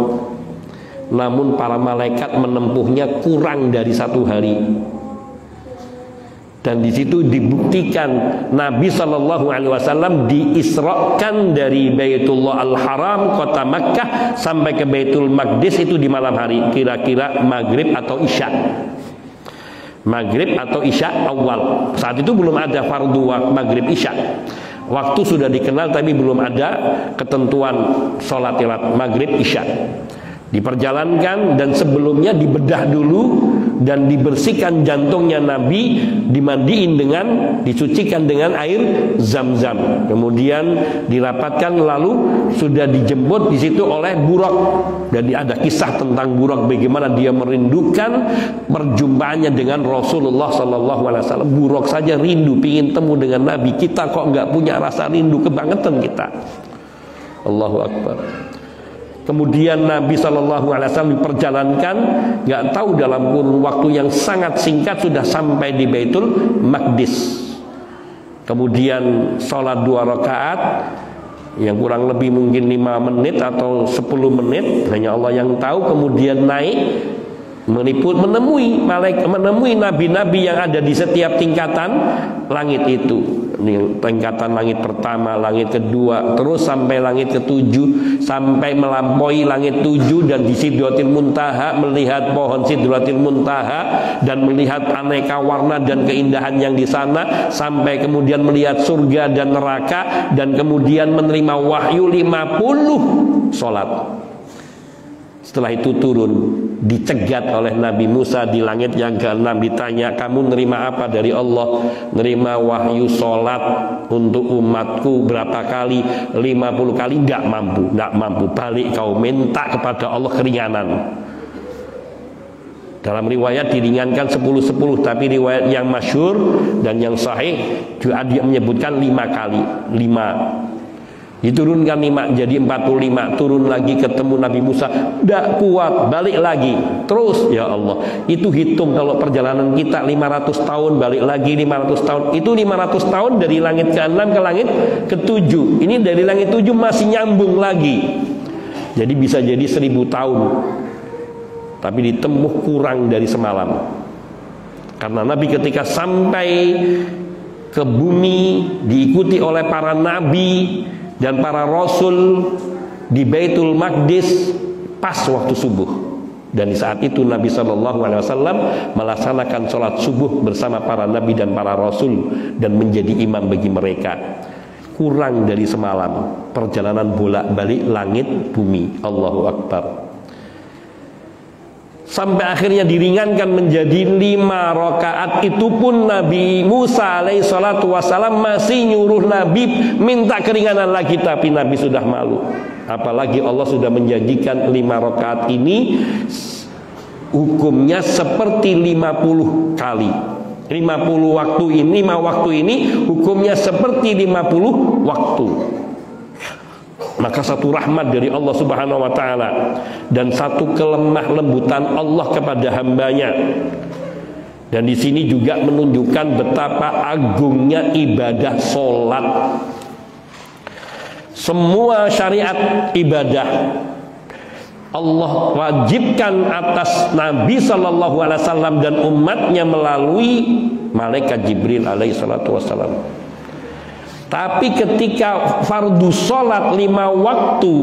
Namun para malaikat menempuhnya kurang dari 1 hari. Dan di situ dibuktikan Nabi sallallahu alaihi wasallam diisrakan dari Baitullah Al-Haram, kota Makkah, sampai ke Baitul Maqdis itu di malam hari, kira-kira maghrib atau isya. Maghrib atau isya awal. Saat itu belum ada fardu maghrib isya. Waktu sudah dikenal tapi belum ada ketentuan sholat maghrib isya. Diperjalankan dan sebelumnya dibedah dulu dan dibersihkan jantungnya Nabi, dimandiin disucikan dengan air Zam-Zam. Kemudian dirapatkan, lalu sudah dijemput di situ oleh Buraq. Dan ada kisah tentang Buraq, bagaimana dia merindukan perjumpaannya dengan Rasulullah SAW. Buraq saja rindu, pingin temu dengan Nabi. Kita kok nggak punya rasa rindu, kebangetan kita. Allahu Akbar. Kemudian Nabi SAW diperjalankan, nggak tahu dalam kurun waktu yang sangat singkat sudah sampai di Baitul Maqdis. Kemudian sholat 2 rakaat yang kurang lebih mungkin 5 menit atau 10 menit, hanya Allah yang tahu. Kemudian naik menemui nabi-nabi yang ada di setiap tingkatan langit itu. Ini tingkatan langit pertama, langit kedua, terus sampai langit ke-7, sampai melampaui langit 7, dan di Sidratil Muntaha melihat pohon Sidratil Muntaha dan melihat aneka warna dan keindahan yang di sana, sampai kemudian melihat surga dan neraka, dan kemudian menerima wahyu 50 sholat. Setelah itu turun, dicegat oleh Nabi Musa di langit yang ke-6, ditanya, kamu nerima apa dari Allah? Nerima wahyu sholat untuk umatku berapa kali? 50 kali. Nggak mampu. Balik kau, minta kepada Allah keringanan. Dalam riwayat diringankan 10-10, tapi riwayat yang masyhur dan yang sahih juga dia menyebutkan 5 kali. 5 diturunkan 5 jadi 45, turun lagi ketemu Nabi Musa, tidak kuat, balik lagi terus. Ya Allah, itu hitung kalau perjalanan kita 500 tahun, balik lagi 500 tahun, itu 500 tahun dari langit ke-6 ke langit ke-7. Ini dari langit 7 masih nyambung lagi, jadi bisa jadi 1000 tahun, tapi ditempuh kurang dari semalam. Karena Nabi ketika sampai ke bumi diikuti oleh para nabi dan para rasul di Baitul Maqdis pas waktu subuh, dan di saat itu Nabi SAW melaksanakan sholat subuh bersama para nabi dan para rasul dan menjadi imam bagi mereka. Kurang dari semalam, perjalanan bolak-balik langit bumi. Allahu Akbar. Sampai akhirnya diringankan menjadi 5 rakaat. Itu pun Nabi Musa alaihissalatu wassalam masih nyuruh Nabi minta keringanan lagi, tapi Nabi sudah malu. Apalagi Allah sudah menjanjikan 5 rakaat ini hukumnya seperti 50 kali. 50 waktu ini hukumnya seperti 50 waktu. Maka satu rahmat dari Allah Subhanahu wa ta'ala dan satu kelemah lembutan Allah kepada hambanya. Dan di sini juga menunjukkan betapa agungnya ibadah sholat. Semua syariat ibadah Allah wajibkan atas Nabi Sallallahu Alaihi Wasallam dan umatnya melalui malaikat Jibril alaihi salatu wassalam. Tapi ketika fardu sholat 5 waktu,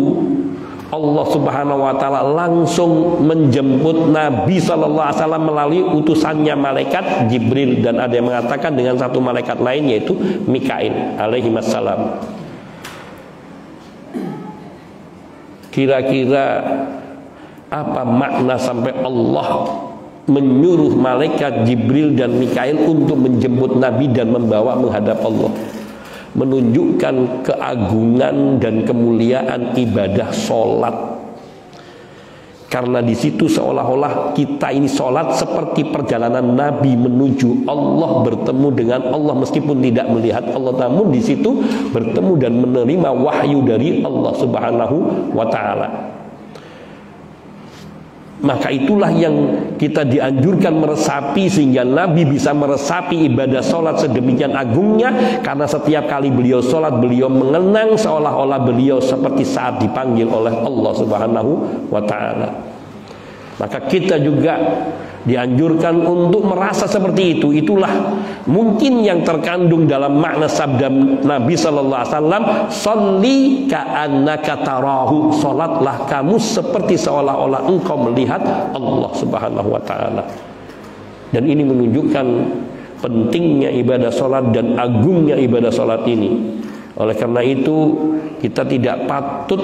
Allah Subhanahu wa ta'ala langsung menjemput Nabi Sallallahu Alaihi Wasallam melalui utusannya malaikat Jibril, dan ada yang mengatakan dengan satu malaikat lain yaitu Mikail alaihi wassalam. Kira-kira apa makna sampai Allah menyuruh malaikat Jibril dan Mikail untuk menjemput Nabi dan membawa menghadap Allah? Menunjukkan keagungan dan kemuliaan ibadah sholat. Karena di situ seolah-olah kita ini sholat seperti perjalanan Nabi menuju Allah, bertemu dengan Allah meskipun tidak melihat Allah, namun di situ bertemu dan menerima wahyu dari Allah Subhanahu wa ta'ala. Maka itulah yang kita dianjurkan meresapi, sehingga Nabi bisa meresapi ibadah sholat sedemikian agungnya. Karena setiap kali beliau sholat, beliau mengenang seolah-olah beliau seperti saat dipanggil oleh Allah Subhanahu wa ta'ala. Maka kita juga dianjurkan untuk merasa seperti itu. Itulah mungkin yang terkandung dalam makna sabda Nabi Sallallahu Alaihi Wasallam, "Sholli ka'annaka tarahu." Salatlah kamu seperti seolah-olah engkau melihat Allah Subhanahu wa ta'ala. Dan ini menunjukkan pentingnya ibadah salat dan agungnya ibadah salat ini. Oleh karena itu kita tidak patut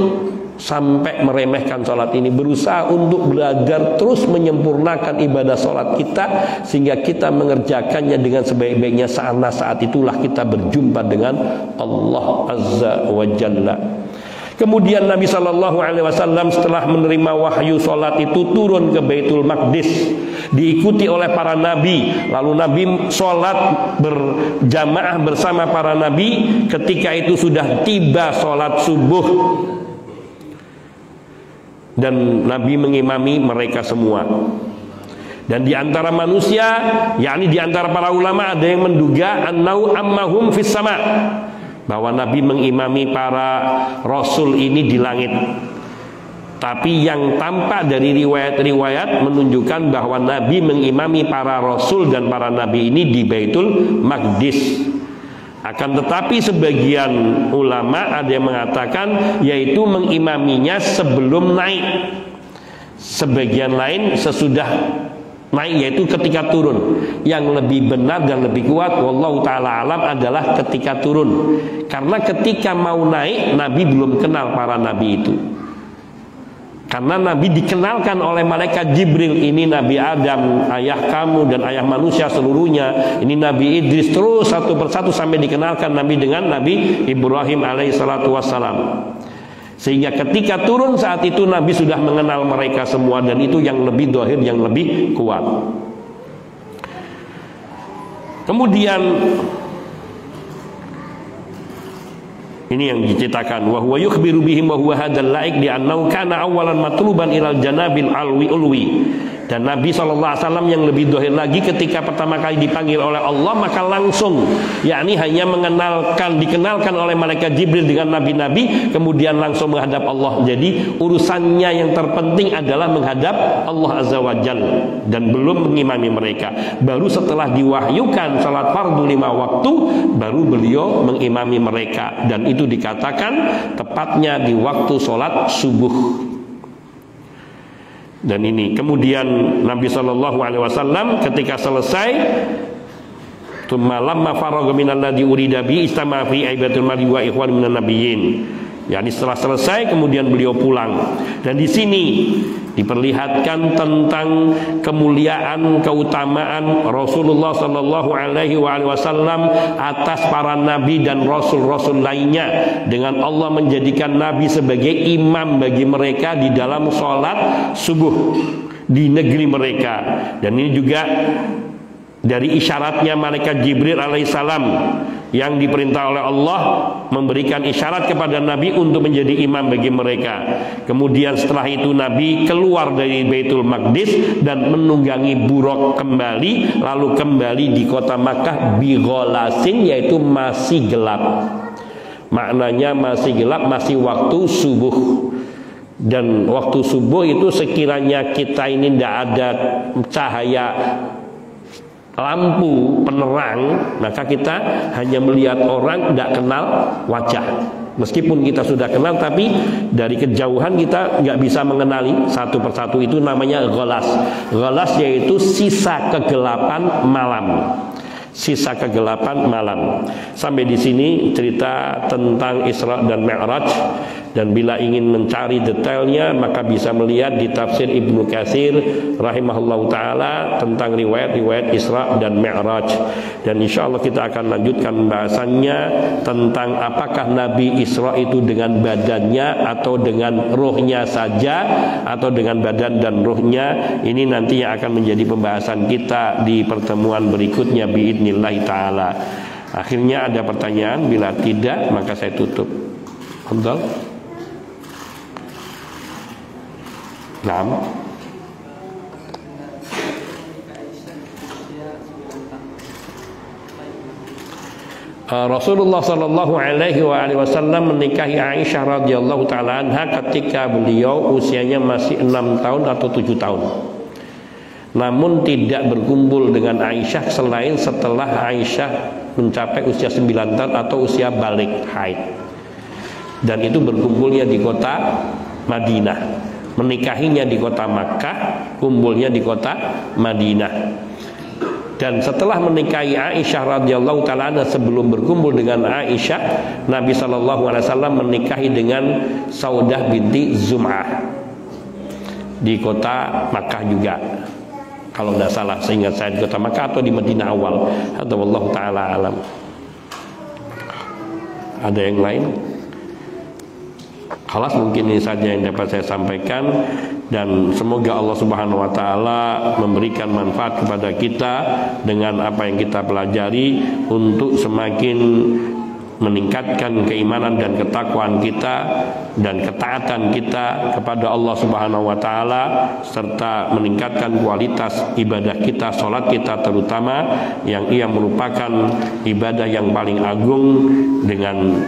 sampai meremehkan sholat ini, berusaha untuk belajar terus menyempurnakan ibadah sholat kita sehingga kita mengerjakannya dengan sebaik-baiknya. Saat itulah kita berjumpa dengan Allah Azza wa Jalla. Kemudian Nabi Shallallahu Alaihi Wasallam setelah menerima wahyu sholat itu turun ke Baitul Maqdis, diikuti oleh para nabi. Lalu Nabi sholat berjamaah bersama para nabi. Ketika itu sudah tiba sholat subuh, dan Nabi mengimami mereka semua. Dan di antara manusia, yakni di antara para ulama, ada yang menduga annau ammahum fis sama, bahwa Nabi mengimami para rasul ini di langit. Tapi yang tampak dari riwayat-riwayat menunjukkan bahwa Nabi mengimami para rasul dan para nabi ini di Baitul Maqdis. Akan tetapi sebagian ulama ada yang mengatakan yaitu mengimaminya sebelum naik, sebagian lain sesudah naik, yaitu ketika turun. Yang lebih benar dan lebih kuat wallahu ta'ala alam adalah ketika turun, karena ketika mau naik Nabi belum kenal para nabi itu. Karena Nabi dikenalkan oleh malaikat Jibril, ini Nabi Adam, ayah kamu dan ayah manusia seluruhnya. Ini Nabi Idris, terus satu persatu sampai dikenalkan Nabi dengan Nabi Ibrahim alaihissalatu wassalam. Sehingga ketika turun saat itu Nabi sudah mengenal mereka semua, dan itu yang lebih dohir, yang lebih kuat. Kemudian ini yang diceritakan, wa huwa yukhbiru bihim wa huwa hadzal laik li annahu kana awwalan matluban ilal janabil ulwi. Dan Nabi SAW yang lebih dohir lagi, ketika pertama kali dipanggil oleh Allah, maka langsung, yakni hanya dikenalkan oleh malaikat Jibril dengan nabi-nabi, kemudian langsung menghadap Allah. Jadi urusannya yang terpenting adalah menghadap Allah Azza wa Jalla, dan belum mengimami mereka. Baru setelah diwahyukan salat fardu 5 waktu, baru beliau mengimami mereka, dan itu dikatakan tepatnya di waktu salat subuh. Dan ini kemudian Nabi SAW ketika selesai, lamma faragha minal ladzi urida bi istama fi aibatul mali wa ikhwan minan nabiyyin. Yani setelah selesai kemudian beliau pulang. Dan di sini diperlihatkan tentang kemuliaan, keutamaan Rasulullah sallallahu alaihi wasallam atas para nabi dan rasul-rasul lainnya, dengan Allah menjadikan Nabi sebagai imam bagi mereka di dalam sholat subuh di negeri mereka. Dan ini juga dari isyaratnya malaikat Jibril alaihissalam yang diperintah oleh Allah memberikan isyarat kepada Nabi untuk menjadi imam bagi mereka. Kemudian setelah itu Nabi keluar dari Baitul Maqdis dan menunggangi buruk kembali, lalu kembali di kota Makkah bigholasin, yaitu masih gelap. Maknanya masih gelap, masih waktu subuh. Dan waktu subuh itu sekiranya kita ini tidak ada cahaya lampu penerang, maka kita hanya melihat orang, tidak kenal wajah. Meskipun kita sudah kenal, tapi dari kejauhan kita nggak bisa mengenali satu persatu. Itu namanya gholas. Gholas yaitu sisa kegelapan malam. Sisa kegelapan malam. Sampai di sini cerita tentang Isra dan Mi'raj. Dan bila ingin mencari detailnya, maka bisa melihat di tafsir Ibnu Katsir rahimahullahu ta'ala tentang riwayat-riwayat Isra dan Mi'raj. Dan insya Allah kita akan lanjutkan pembahasannya tentang apakah Nabi Isra itu dengan badannya atau dengan ruhnya saja, atau dengan badan dan ruhnya. Ini nanti yang akan menjadi pembahasan kita di pertemuan berikutnya biidznillah ta'ala. Akhirnya ada pertanyaan, bila tidak maka saya tutup. Alhamdulillah. Naam. Rasulullah sallallahu alaihi wasallam menikahi Aisyah radhiyallahu taala anha ketika beliau usianya masih 6 tahun atau 7 tahun. Namun tidak berkumpul dengan Aisyah selain setelah Aisyah mencapai usia 9 tahun atau usia balik haid. Dan itu berkumpulnya di kota Madinah. Menikahinya di kota Makkah, kumpulnya di kota Madinah. Dan setelah menikahi Aisyah radhiyallahu taala anha, sebelum berkumpul dengan Aisyah, Nabi sallallahu alaihi wasallam menikahi dengan Saudah binti Zum'ah di kota Makkah juga, kalau tidak salah, seingat saya di kota Makkah atau di Madinah awal. Hadza wallahu taala alam. Ada yang lain? Khalas, mungkin ini saja yang dapat saya sampaikan, dan semoga Allah Subhanahu wa taala memberikan manfaat kepada kita dengan apa yang kita pelajari untuk semakin meningkatkan keimanan dan ketakwaan kita dan ketaatan kita kepada Allah Subhanahu wa taala, serta meningkatkan kualitas ibadah kita, salat kita terutama, yang ia merupakan ibadah yang paling agung, dengan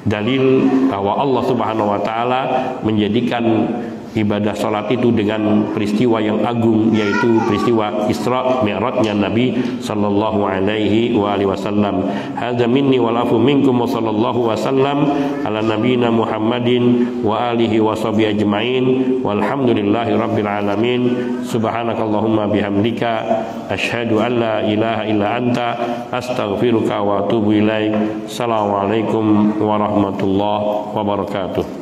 dalil bahwa Allah Subhanahu wa taala menjadikan ibadah salat itu dengan peristiwa yang agung, yaitu peristiwa Isra Mi'rajnya Nabi sallallahu alaihi wasallam. Hadza minni wal afu minkum wa sallallahu wasallam ala nabiyyina Muhammadin wa alihi wa sahbihi ajmain walhamdulillahi rabbil alamin. Subhanakallahumma bihamdika asyhadu an la ilaha illa anta astaghfiruka wa atubu ilaik. Assalamualaikum warahmatullahi wabarakatuh.